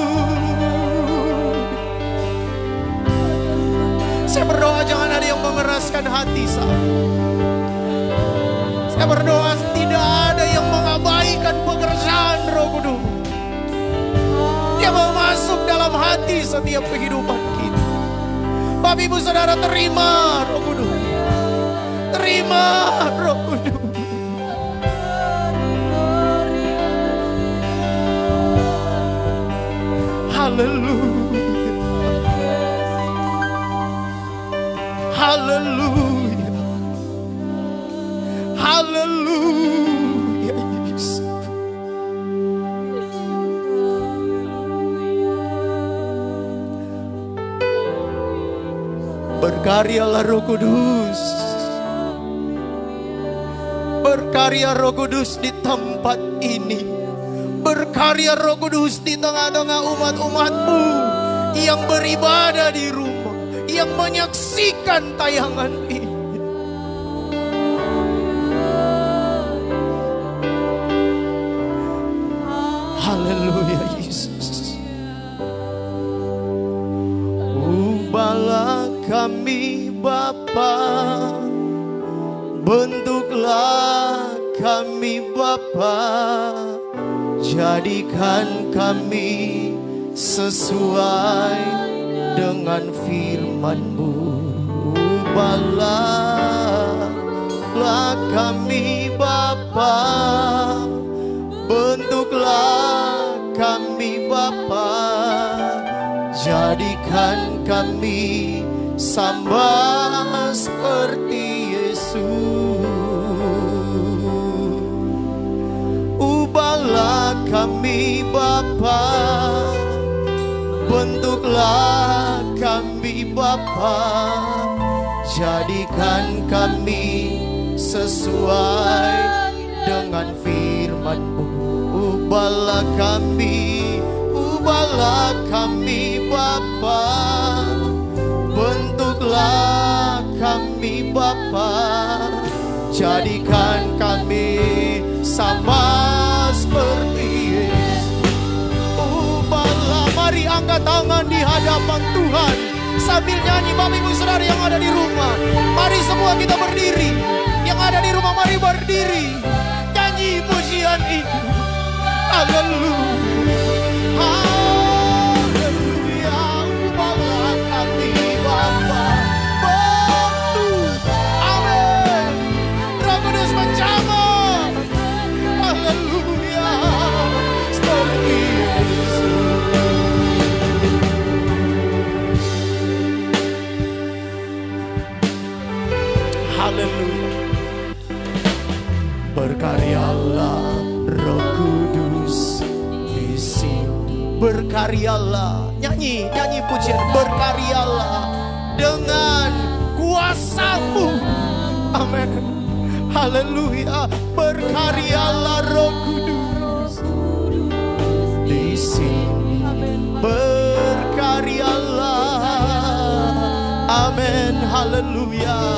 Speaker 2: Saya berdoa jangan ada yang mengeraskan hati saya. Saya berdoa tidak ada yang mengabaikan pekerjaan Roh Kudus. Dia mau masuk dalam hati setiap kehidupan kita. Bapak Ibu Saudara, terima Roh Kudus. Terima Roh Kudus. Haleluya. Haleluya. Haleluya Yesus. Berkaryalah Roh Kudus. Berkarya Roh Kudus di tempat ini. Berkarya Roh Kudus di tengah-tengah umat-umat-Mu yang beribadah di rumah, yang menyaksikan tayangan ini. Haleluya Yesus. Ubahlah kami Bapa, bentuklah kami Bapa, jadikan kami sesuai dengan firman-Mu. Ubahlah kami Bapa, bentuklah kami Bapa, jadikan kami sama seperti Yesus. Ubahlah kami Bapa, bentuklah kami Bapa, jadikan kami sesuai dengan firman-Mu. Ubahlah kami Bapa, bentuklah kami Bapa, jadikan kami sama seperti Yesus. Ubahlah, mari angkat tangan di hadapan Tuhan sambil nyanyi. Bapak Ibu Saudara yang ada di rumah, mari semua kita berdiri. Yang ada di rumah mari berdiri, nyanyi pujian ini. Haleluya. Haleluya. Ubahlah kami Bapa, bentuk. Amin. Roh Kudus menjamah. Haleluya. Seperti Yesus. Haleluya. Berkaryalah Roh Kudus di sini. Berkaryalah, nyanyi pujian. Berkaryalah dengan kuasa-Mu. Amin. Haleluya. Berkaryalah Roh Kudus di sini. Berkaryalah. Amin. Haleluya.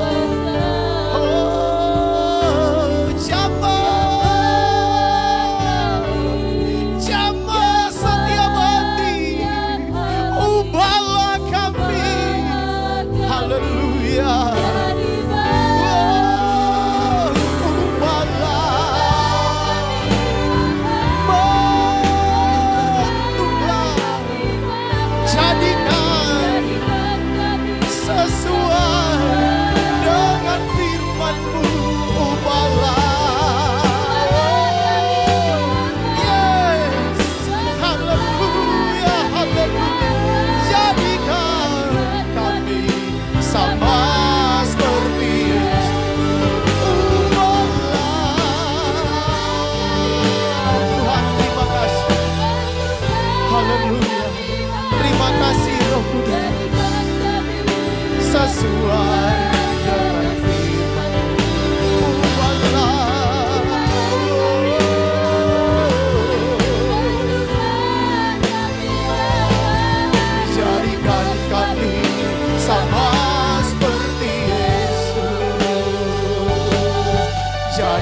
Speaker 2: Sesuai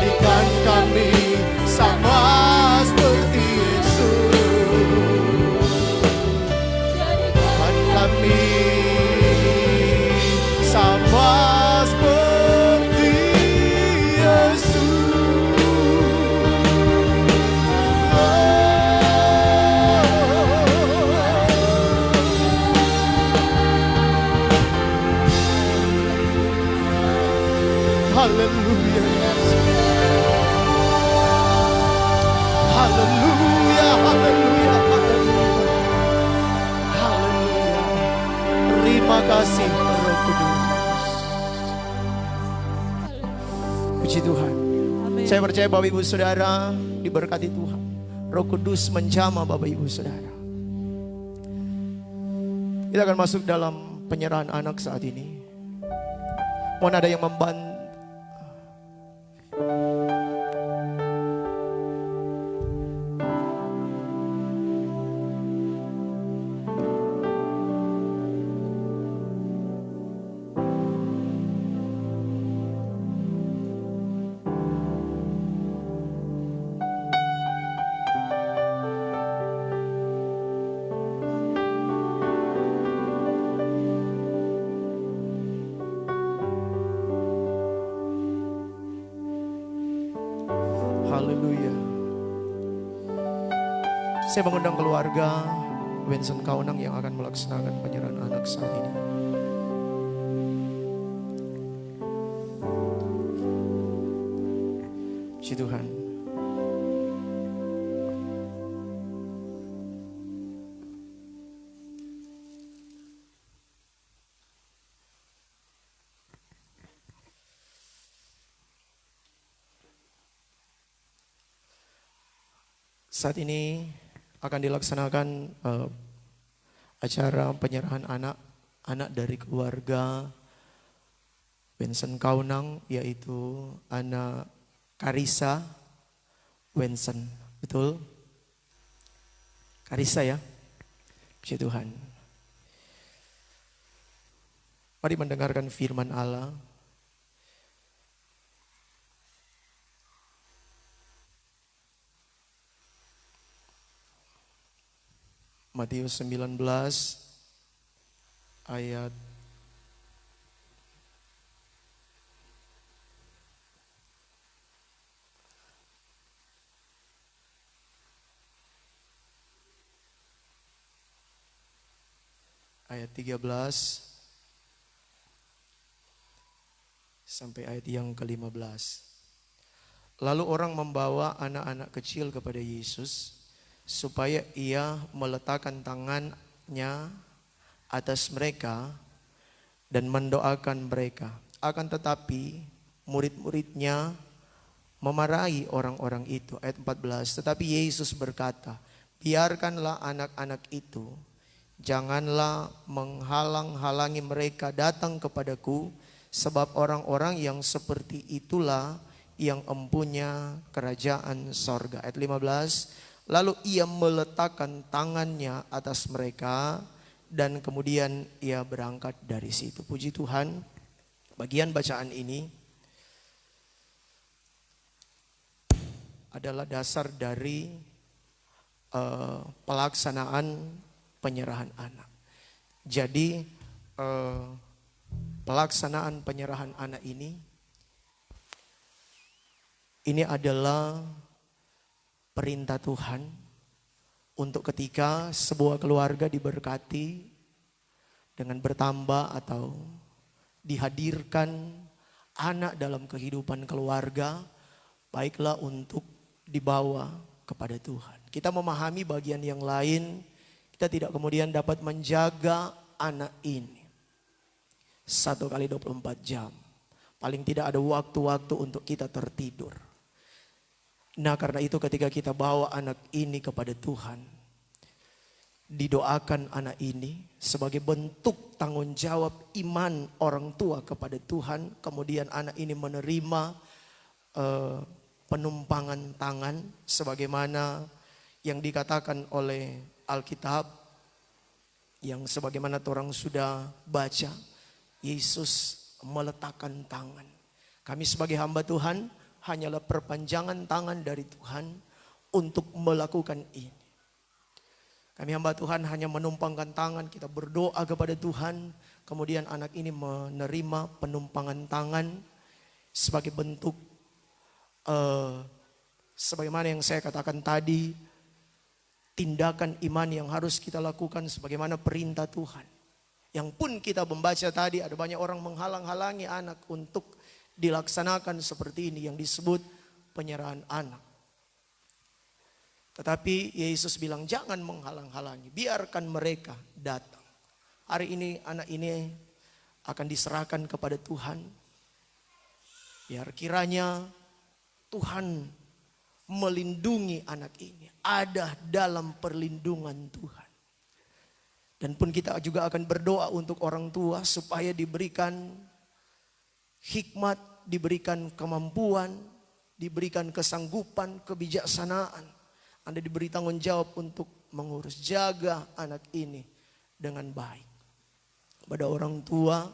Speaker 2: jadikan kami sama seperti Yesus. Jadikan kami sama seperti Yesus. Haleluya, haleluya, haleluya, haleluya, haleluya. Terima kasih Roh Kudus. Puji Tuhan. Saya percaya Bapak Ibu Saudara diberkati Tuhan. Roh Kudus menjamah Bapak Ibu Saudara. Kita akan masuk dalam penyerahan anak saat ini. Mohon ada yang membantu. Haleluya. Saya mengundang keluarga Wensen Kaunang yang akan melaksanakan penyerahan anak saat ini. Puji Tuhan. Saat ini akan dilaksanakan acara penyerahan anak dari keluarga Wensen Kaunang, yaitu anak Karissa Wensen. Betul? Karissa ya? Puji Tuhan. Mari mendengarkan firman Allah. Matius 19 ayat ayat 13 sampai ayat yang ke-15. Lalu orang membawa anak-anak kecil kepada Yesus supaya ia meletakkan tangannya atas mereka dan mendoakan mereka. Akan tetapi murid-muridnya memarahi orang-orang itu. Ayat 14. Tetapi Yesus berkata, biarkanlah anak-anak itu, janganlah menghalang-halangi mereka datang kepadaku, sebab orang-orang yang seperti itulah yang empunya kerajaan sorga. Ayat 15. Lalu ia meletakkan tangannya atas mereka dan kemudian ia berangkat dari situ. Puji Tuhan, bagian bacaan ini adalah dasar dari pelaksanaan penyerahan anak. Jadi pelaksanaan penyerahan anak ini adalah perintah Tuhan untuk ketika sebuah keluarga diberkati dengan bertambah atau dihadirkan anak dalam kehidupan keluarga, baiklah untuk dibawa kepada Tuhan. Kita memahami bagian yang lain, kita tidak kemudian dapat menjaga anak ini 1 kali 24 jam. Paling tidak ada waktu-waktu untuk kita tertidur. Nah, karena itu ketika kita bawa anak ini kepada Tuhan, didoakan anak ini sebagai bentuk tanggung jawab iman orang tua kepada Tuhan. Kemudian anak ini menerima penumpangan tangan sebagaimana yang dikatakan oleh Alkitab, yang sebagaimana orang sudah baca, Yesus meletakkan tangan. Kami sebagai hamba Tuhan hanyalah perpanjangan tangan dari Tuhan untuk melakukan ini. Kami hamba Tuhan hanya menumpangkan tangan, kita berdoa kepada Tuhan. Kemudian anak ini menerima penumpangan tangan sebagai bentuk sebagaimana yang saya katakan tadi, tindakan iman yang harus kita lakukan sebagaimana perintah Tuhan. Yang pun kita membaca tadi, ada banyak orang menghalang-halangi anak untuk dilaksanakan seperti ini yang disebut penyerahan anak. Tetapi Yesus bilang jangan menghalang-halangi, biarkan mereka datang. Hari ini anak ini akan diserahkan kepada Tuhan. Biar kiranya Tuhan melindungi anak ini, ada dalam perlindungan Tuhan. Dan pun kita juga akan berdoa untuk orang tua supaya diberikan hikmat, diberikan kemampuan, diberikan kesanggupan, kebijaksanaan. Anda diberi tanggung jawab untuk mengurus, jaga anak ini dengan baik. Pada orang tua,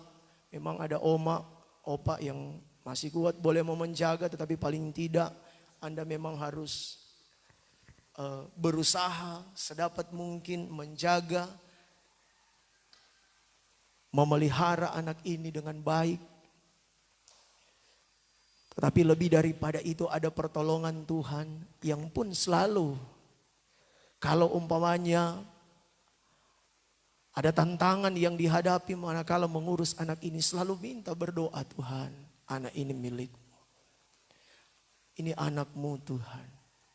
Speaker 2: memang ada oma, opa yang masih kuat boleh mau menjaga, tetapi paling tidak Anda memang harus berusaha sedapat mungkin menjaga, memelihara anak ini dengan baik. Tetapi lebih daripada itu ada pertolongan Tuhan yang pun selalu, kalau umpamanya ada tantangan yang dihadapi manakala mengurus anak ini, selalu minta berdoa, Tuhan, anak ini milikmu. Ini anakmu Tuhan,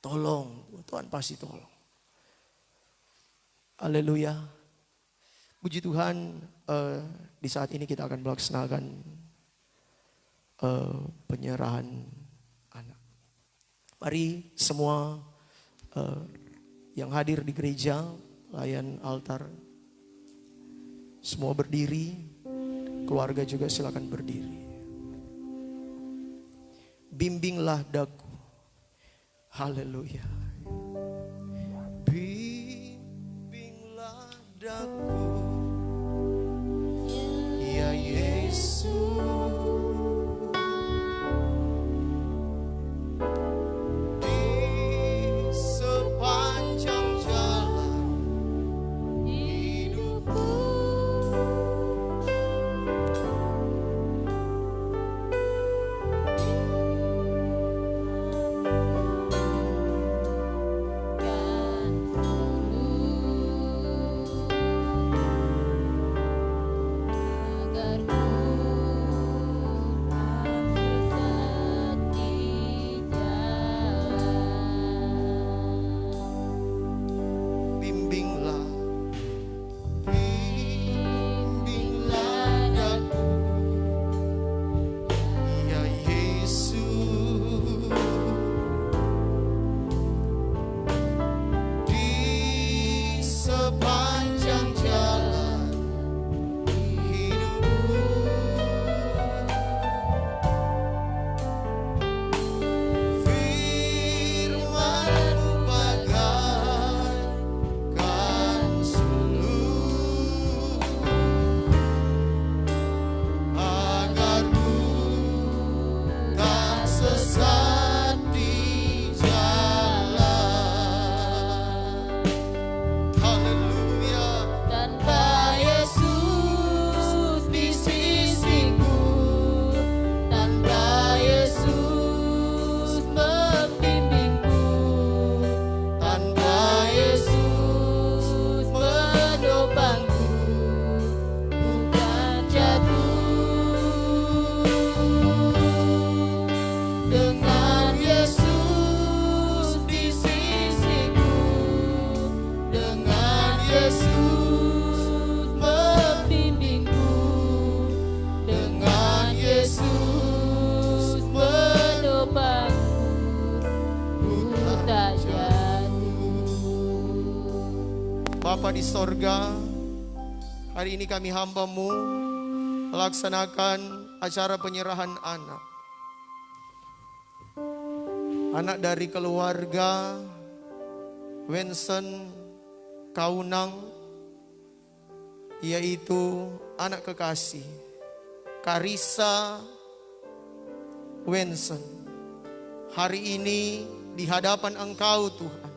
Speaker 2: tolong, Tuhan pasti tolong. Haleluya. Puji Tuhan, di saat ini kita akan melaksanakan penyerahan anak. Mari semua yang hadir di gereja, layan altar, semua berdiri, keluarga juga silakan berdiri. Bimbinglah daku, haleluya. Bimbinglah daku, ya Yesus. Bapa di sorga, hari ini kami hamba-Mu melaksanakan acara penyerahan anak. Anak dari keluarga Wensen Kaunang, yaitu anak kekasih Karissa Wensen. hari ini di hadapan Engkau Tuhan,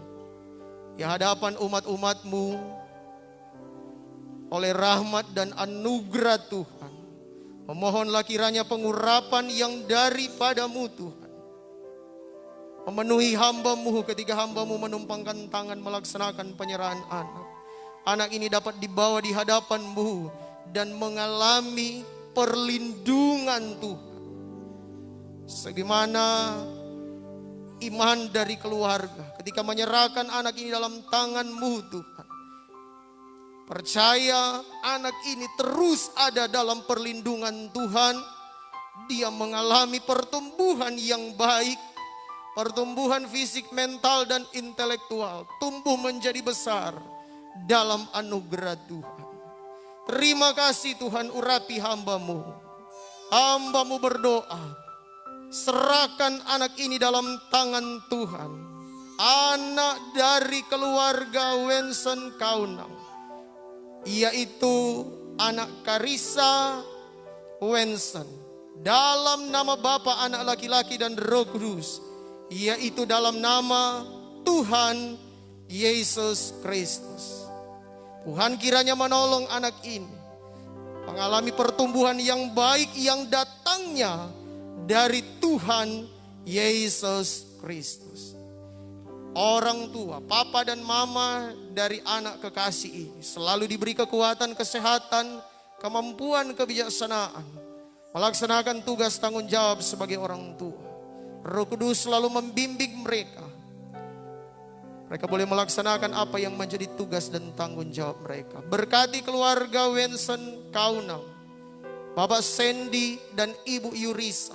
Speaker 2: di hadapan umat-umat-Mu, oleh rahmat dan anugerah Tuhan, memohonlah kiranya pengurapan yang daripada-Mu Tuhan, memenuhi hamba-Mu ketika hamba-Mu menumpangkan tangan melaksanakan penyerahan anak. Anak ini dapat dibawa di hadapan-Mu dan mengalami perlindungan Tuhan. Sebagaimana iman dari keluarga ketika menyerahkan anak ini dalam tangan-Mu Tuhan. Percaya anak ini terus ada dalam perlindungan Tuhan. Dia mengalami pertumbuhan yang baik, pertumbuhan fisik, mental, dan intelektual. Tumbuh menjadi besar dalam anugerah Tuhan. Terima kasih Tuhan, urapi hamba-Mu. Hamba-Mu berdoa, serahkan anak ini dalam tangan Tuhan. Anak dari keluarga Wenson Kaunang, yaitu anak Karissa Wenson, dalam nama Bapa, Anak laki-laki dan Roh Kudus, yaitu dalam nama Tuhan Yesus Kristus. Tuhan kiranya menolong anak ini mengalami pertumbuhan yang baik yang datangnya dari Tuhan Yesus Kristus. Orang tua, papa dan mama dari anak kekasih ini selalu diberi kekuatan, kesehatan, kemampuan, kebijaksanaan melaksanakan tugas tanggung jawab sebagai orang tua. Roh Kudus selalu membimbing mereka. Mereka boleh melaksanakan apa yang menjadi tugas dan tanggung jawab mereka. Berkati keluarga Wenson Kaunang, Bapak Sandy dan Ibu Yurisa.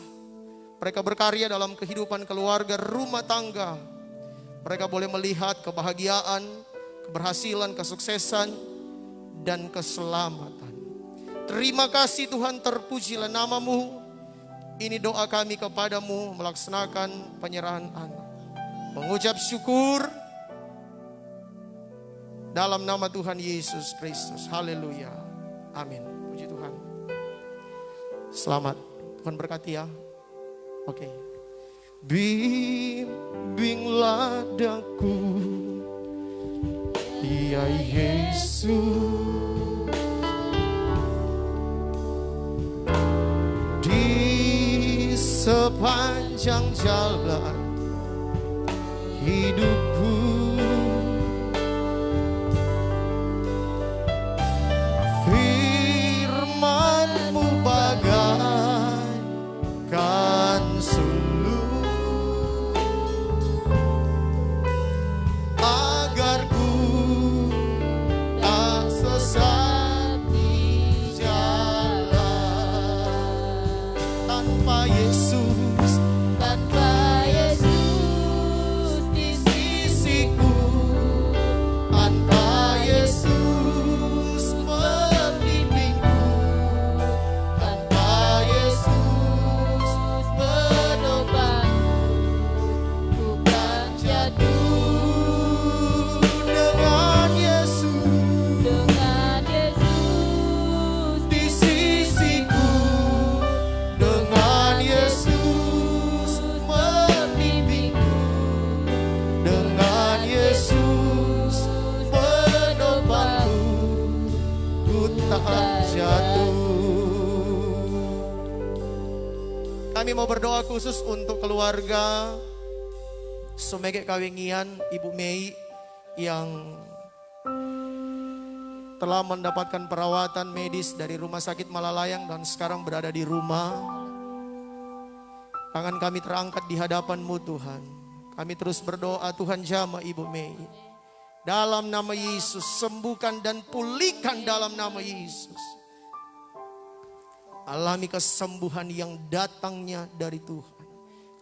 Speaker 2: Mereka berkarya dalam kehidupan keluarga, rumah tangga. Mereka boleh melihat kebahagiaan, keberhasilan, kesuksesan, dan keselamatan. Terima kasih Tuhan, terpujilah nama-Mu. Ini doa kami kepadamu melaksanakan penyerahan anak. Mengucap syukur dalam nama Tuhan Yesus Kristus. Haleluya. Amin. Puji Tuhan. Selamat. Tuhan berkati ya. Oke. Bimbinglah daku, ya Yesus, di sepanjang jalan hidupku. Firman-Mu bagaikan sulur, agar ku tak sesat di jalan. Tanpa Yesus, di sisiku, tanpa Yesus membimbingku, tanpa Yesus menopangku, ku kan jatuh. Dengan Yesus di sisiku, dengan Yesus membimbingku, dengan Yesus menopangku, ku tak jatuh. Kami mau berdoa khusus untuk keluarga Sumege Kawengian, Ibu Mei yang telah mendapatkan perawatan medis dari Rumah Sakit Malalayang dan sekarang berada di rumah. Tangan kami terangkat di hadapan-Mu Tuhan. Kami terus berdoa, Tuhan jamah Ibu Mei. Dalam nama Yesus, sembuhkan dan pulihkan dalam nama Yesus. Alami kesembuhan yang datangnya dari Tuhan.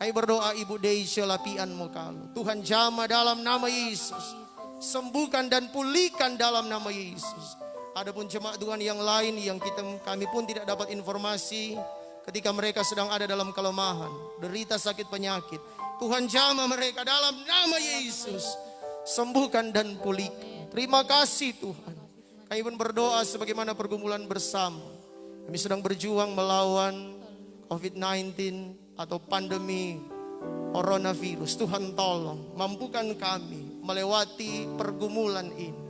Speaker 2: Kami berdoa Ibu Deisha Lapian Mokalo. Tuhan jamah dalam nama Yesus. Sembuhkan dan pulihkan dalam nama Yesus. Adapun jemaat Tuhan yang lain yang kami pun tidak dapat informasi ketika mereka sedang ada dalam kelemahan, derita sakit penyakit. Tuhan jamah mereka dalam nama Yesus. Sembuhkan dan pulihkan. Terima kasih Tuhan. Kami pun berdoa sebagaimana pergumulan bersama. Kami sedang berjuang melawan COVID-19 atau pandemi coronavirus. Tuhan tolong, mampukan kami melewati pergumulan ini.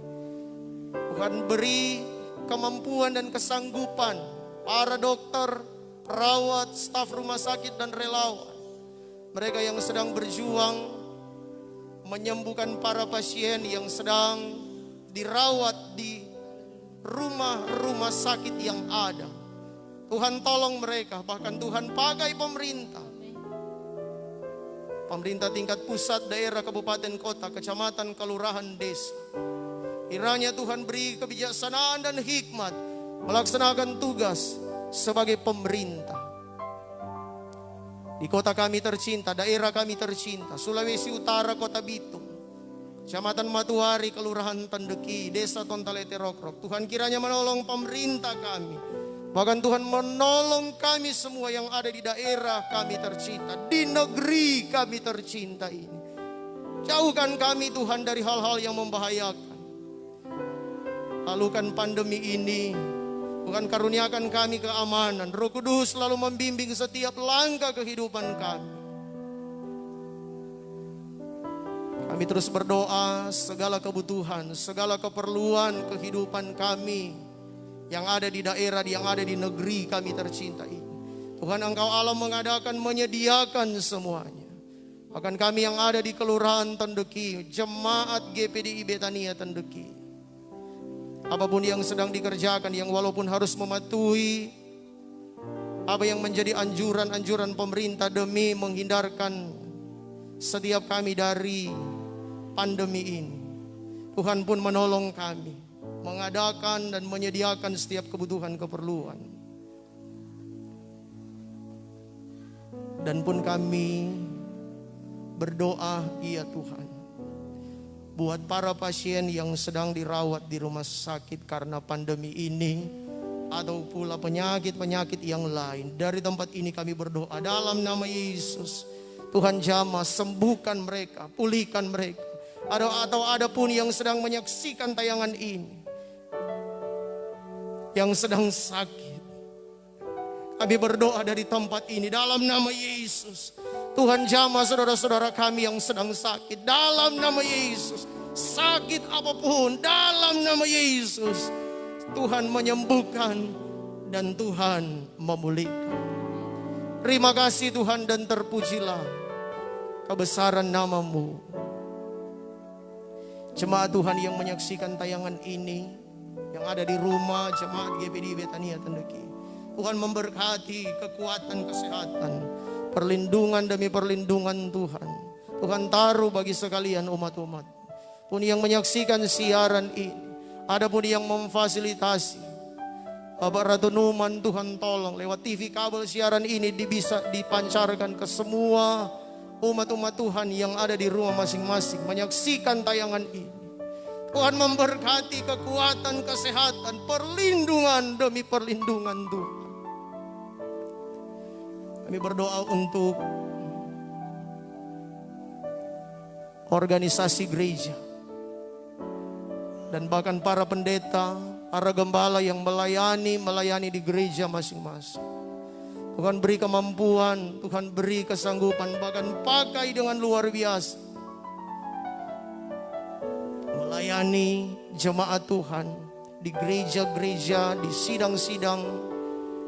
Speaker 2: Tuhan beri kemampuan dan kesanggupan para dokter, perawat, staf rumah sakit dan relawan. Mereka yang sedang berjuang menyembuhkan para pasien yang sedang dirawat di rumah-rumah sakit yang ada. Tuhan tolong mereka, bahkan Tuhan pakai pemerintah. Pemerintah tingkat pusat, daerah, kabupaten, kota, kecamatan, kelurahan, desa. Kiranya Tuhan beri kebijaksanaan dan hikmat melaksanakan tugas sebagai pemerintah. Di kota kami tercinta, daerah kami tercinta, Sulawesi Utara, Kota Bitung, Kecamatan Matuari, Kelurahan Tandeki, Desa Tontalete Rokrok. Tuhan kiranya menolong pemerintah kami. Bahkan Tuhan menolong kami semua yang ada di daerah kami tercinta, di negeri kami tercinta ini. Jauhkan kami Tuhan dari hal-hal yang membahayakan. Lalukan pandemi ini, Tuhan karuniakan kami keamanan. Roh Kudus selalu membimbing setiap langkah kehidupan kami. Kami terus berdoa segala kebutuhan, segala keperluan kehidupan kami yang ada di daerah, yang ada di negeri kami tercinta ini. Tuhan Engkau Allah mengadakan, menyediakan semuanya. Bahkan kami yang ada di Kelurahan Tandeki, Jemaat GPDI Betania Tandeki, apapun yang sedang dikerjakan, yang walaupun harus mematuhi apa yang menjadi anjuran-anjuran pemerintah demi menghindarkan setiap kami dari pandemi ini, Tuhan pun menolong kami, mengadakan dan menyediakan setiap kebutuhan keperluan. Dan pun kami berdoa, ya Tuhan, buat para pasien yang sedang dirawat di rumah sakit karena pandemi ini, atau pula penyakit-penyakit yang lain. Dari tempat ini kami berdoa dalam nama Yesus, Tuhan jamah, sembuhkan mereka, pulihkan mereka. Atau ada pun yang sedang menyaksikan tayangan ini, yang sedang sakit, kami berdoa dari tempat ini dalam nama Yesus. Tuhan jamah saudara-saudara kami yang sedang sakit dalam nama Yesus. Sakit apapun dalam nama Yesus, Tuhan menyembuhkan dan Tuhan memulihkan. Terima kasih Tuhan dan terpujilah kebesaran nama-Mu. Jemaat Tuhan yang menyaksikan tayangan ini, yang ada di rumah Jemaat GPDI Betania Tandeki, Tuhan memberkati kekuatan, kesehatan, perlindungan demi perlindungan Tuhan. Tuhan taruh bagi sekalian umat-umat pun yang menyaksikan siaran ini, ada pun yang memfasilitasi. Bapak Ratu Numan, Tuhan tolong lewat TV kabel siaran ini bisa dipancarkan ke semua umat-umat Tuhan yang ada di rumah masing-masing menyaksikan tayangan ini. Tuhan memberkati kekuatan, kesehatan, perlindungan demi perlindungan Tuhan. Kami berdoa untuk organisasi gereja dan bahkan para pendeta, para gembala yang melayani di gereja masing-masing. Tuhan beri kemampuan, Tuhan beri kesanggupan, bahkan pakai dengan luar biasa melayani jemaat Tuhan di gereja-gereja, di sidang-sidang,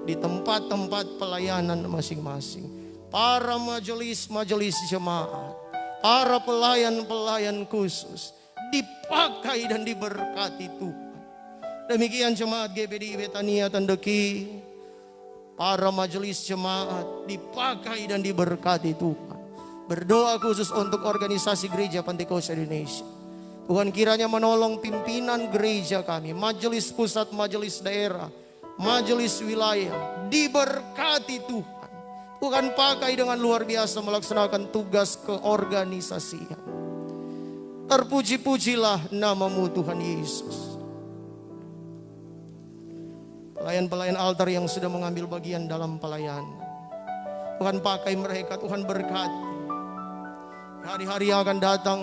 Speaker 2: di tempat-tempat pelayanan masing-masing. Para majelis-majelis jemaat, para pelayan-pelayan khusus dipakai dan diberkati Tuhan. Demikian jemaat GPDI Betania Tandeki, para majelis jemaat dipakai dan diberkati Tuhan. Berdoa khusus untuk organisasi gereja Pantekosta Indonesia. Tuhan kiranya menolong pimpinan gereja kami, majelis pusat, majelis daerah, majelis wilayah, diberkati Tuhan. Tuhan pakai dengan luar biasa melaksanakan tugas keorganisasian. Terpuji-pujilah nama-Mu Tuhan Yesus. Pelayan-pelayan altar yang sudah mengambil bagian dalam pelayanan, Tuhan pakai mereka, Tuhan berkati. Hari-hari yang akan datang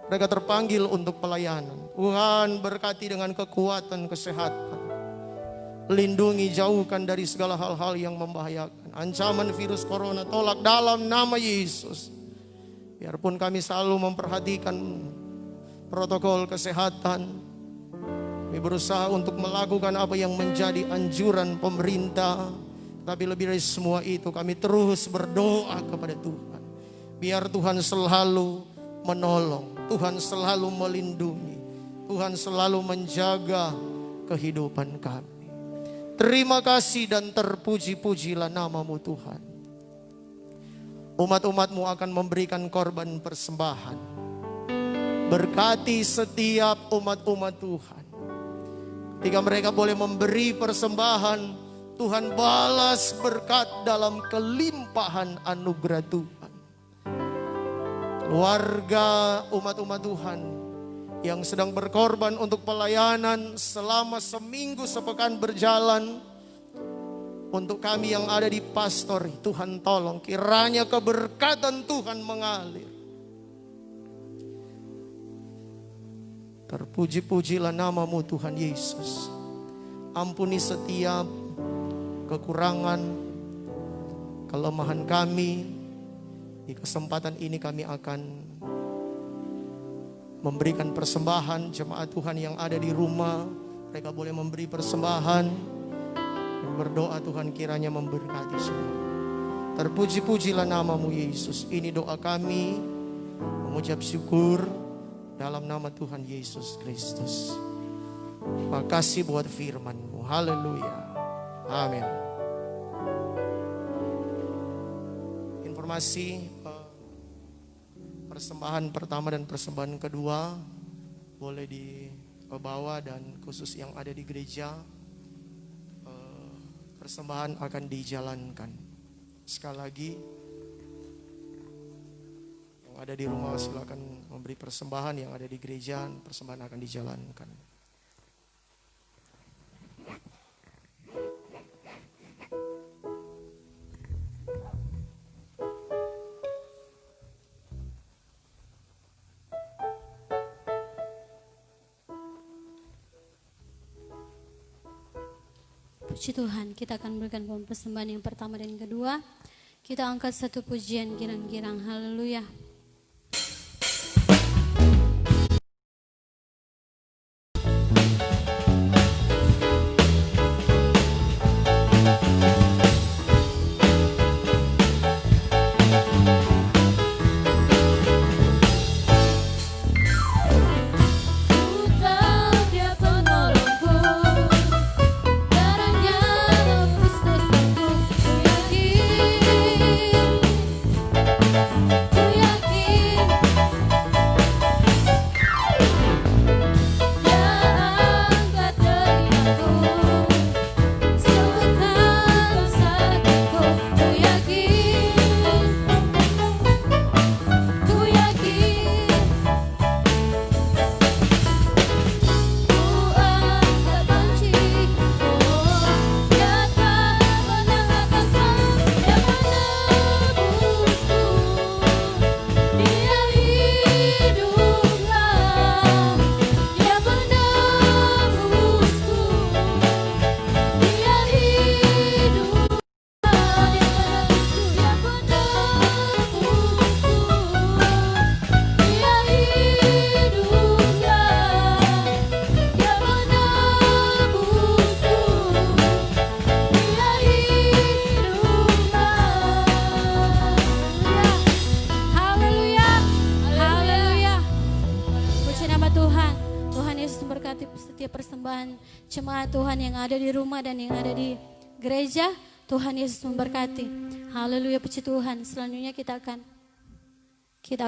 Speaker 2: mereka terpanggil untuk pelayanan. Tuhan berkati dengan kekuatan, kesehatan. Lindungi, jauhkan dari segala hal-hal yang membahayakan. Ancaman virus corona tolak dalam nama Yesus. Biarpun kami selalu memperhatikan protokol kesehatan, kami berusaha untuk melakukan apa yang menjadi anjuran pemerintah. Tapi lebih dari semua itu, kami terus berdoa kepada Tuhan. Biar Tuhan selalu menolong, Tuhan selalu melindungi, Tuhan selalu menjaga kehidupan kami. Terima kasih dan terpuji-pujilah nama-Mu Tuhan. Umat-umat-Mu akan memberikan korban persembahan. Berkati setiap umat-umat Tuhan. Ketika mereka boleh memberi persembahan, Tuhan balas berkat dalam kelimpahan anugerah Tuhan. Keluarga umat-umat Tuhan yang sedang berkorban untuk pelayanan selama seminggu sepekan berjalan, untuk kami yang ada di pastori, Tuhan tolong kiranya keberkatan Tuhan mengalir. Terpuji-pujilah nama-Mu Tuhan Yesus. Ampuni setiap kekurangan, kelemahan kami. Di kesempatan ini kami akan memberikan persembahan. Jemaat Tuhan yang ada di rumah, mereka boleh memberi persembahan. Berdoa Tuhan kiranya memberkati semua. Terpuji-pujilah nama-Mu Yesus. Ini doa kami, mengucap syukur dalam nama Tuhan Yesus Kristus. Makasih buat firman-Mu. Haleluya. Amin. Informasi persembahan pertama dan persembahan kedua boleh dibawa, dan khusus yang ada di gereja persembahan akan dijalankan. Sekali lagi, yang ada di rumah silakan memberi persembahan, yang ada di gereja persembahan akan dijalankan.
Speaker 1: Puji Tuhan, kita akan berikan persembahan yang pertama dan yang kedua. Kita angkat satu pujian girang-girang. Haleluya. Jemaat Tuhan yang ada di rumah dan yang ada di gereja, Tuhan Yesus memberkati. Haleluya, puji Tuhan. Selanjutnya kita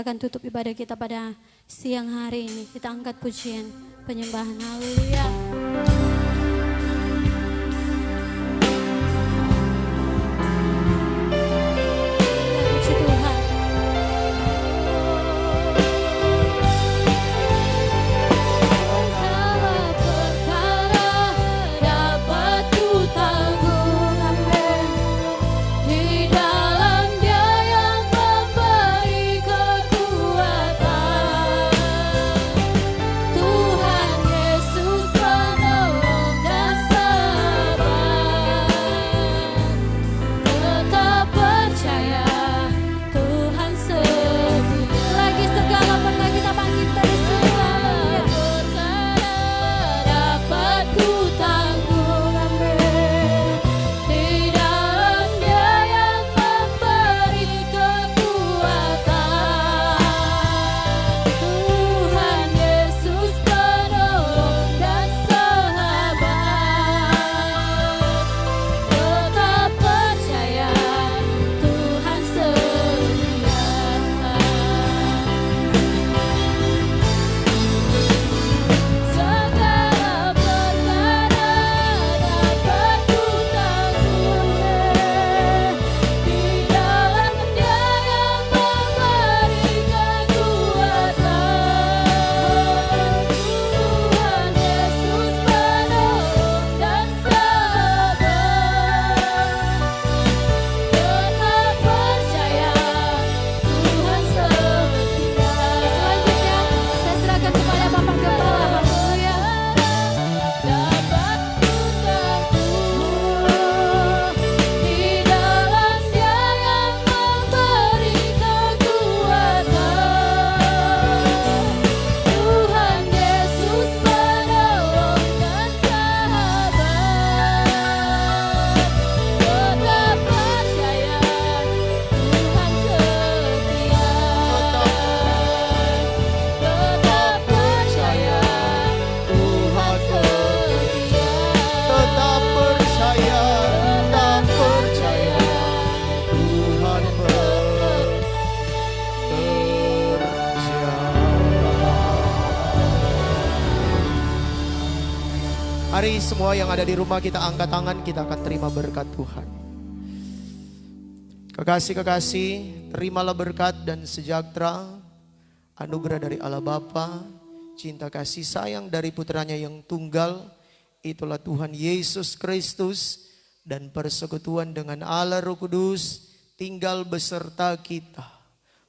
Speaker 1: akan tutup ibadah kita pada siang hari ini. Kita angkat pujian penyembahan. Haleluya.
Speaker 3: Tuhan Yesus
Speaker 2: Hari semua yang ada di rumah kita angkat tangan, kita akan terima berkat Tuhan. Kekasih-kekasih, terimalah berkat dan sejahtera, anugerah dari Allah Bapa, cinta kasih sayang dari putranya yang tunggal, itulah Tuhan Yesus Kristus, dan persekutuan dengan Allah Roh Kudus tinggal beserta kita,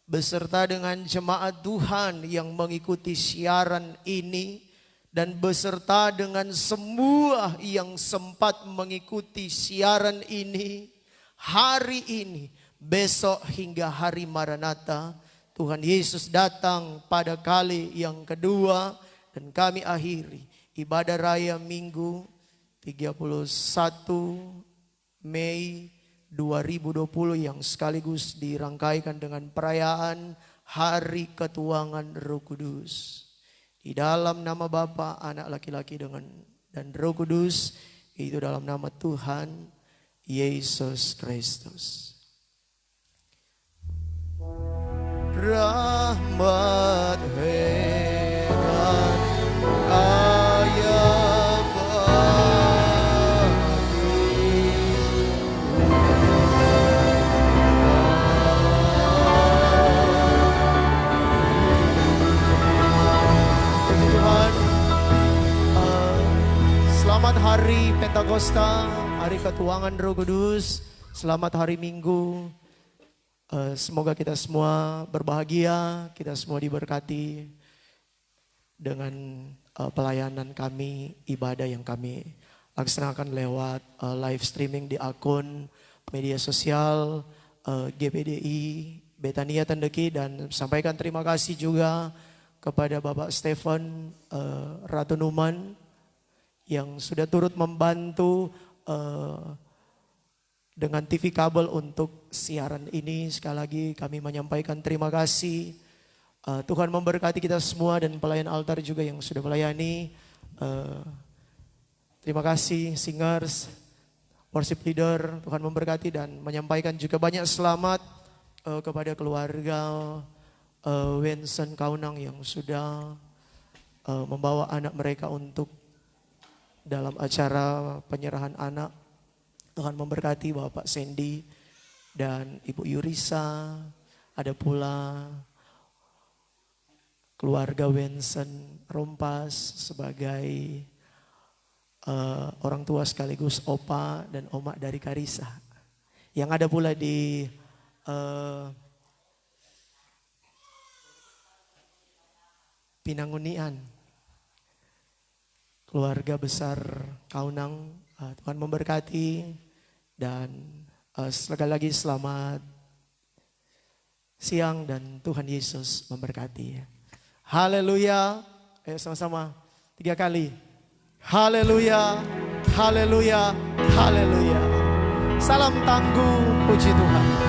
Speaker 2: beserta dengan jemaat Tuhan yang mengikuti siaran ini, dan beserta dengan semua yang sempat mengikuti siaran ini hari ini, besok hingga hari Maranatha. Tuhan Yesus datang pada kali yang kedua dan kami akhiri ibadah raya Minggu 31 Mei 2020 yang sekaligus dirangkaikan dengan perayaan Hari Ketuangan Roh Kudus. Di dalam nama Bapa, Anak laki-laki dan Roh Kudus, itu dalam nama Tuhan Yesus Kristus. Rahmat heran ayah selamat hari Pentakosta, Hari Ketuangan Roh Kudus. Selamat hari Minggu. Semoga kita semua berbahagia, kita semua diberkati dengan pelayanan kami, ibadah yang kami laksanakan lewat live streaming di akun media sosial GPDI Betania Tendeki, dan sampaikan terima kasih juga kepada Bapak Stephen Ratu Numan yang sudah turut membantu dengan TV kabel untuk siaran ini. Sekali lagi kami menyampaikan terima kasih. Tuhan memberkati kita semua dan pelayan altar juga yang sudah melayani. Terima kasih singers, worship leader, Tuhan memberkati, dan menyampaikan juga banyak selamat kepada keluarga Wensen Kaunang yang sudah membawa anak mereka untuk dalam acara penyerahan anak. Tuhan memberkati Bapak Sandy dan Ibu Yurisa. Ada pula keluarga Wensen Rompas sebagai orang tua sekaligus opa dan oma dari Karisa. Yang ada pula di Pinangunian, keluarga besar Kaunang. Tuhan memberkati, dan sekali lagi selamat siang dan Tuhan Yesus memberkati. Haleluya. Ayo sama-sama 3 kali. Haleluya, haleluya, haleluya. Salam tangguh, puji Tuhan.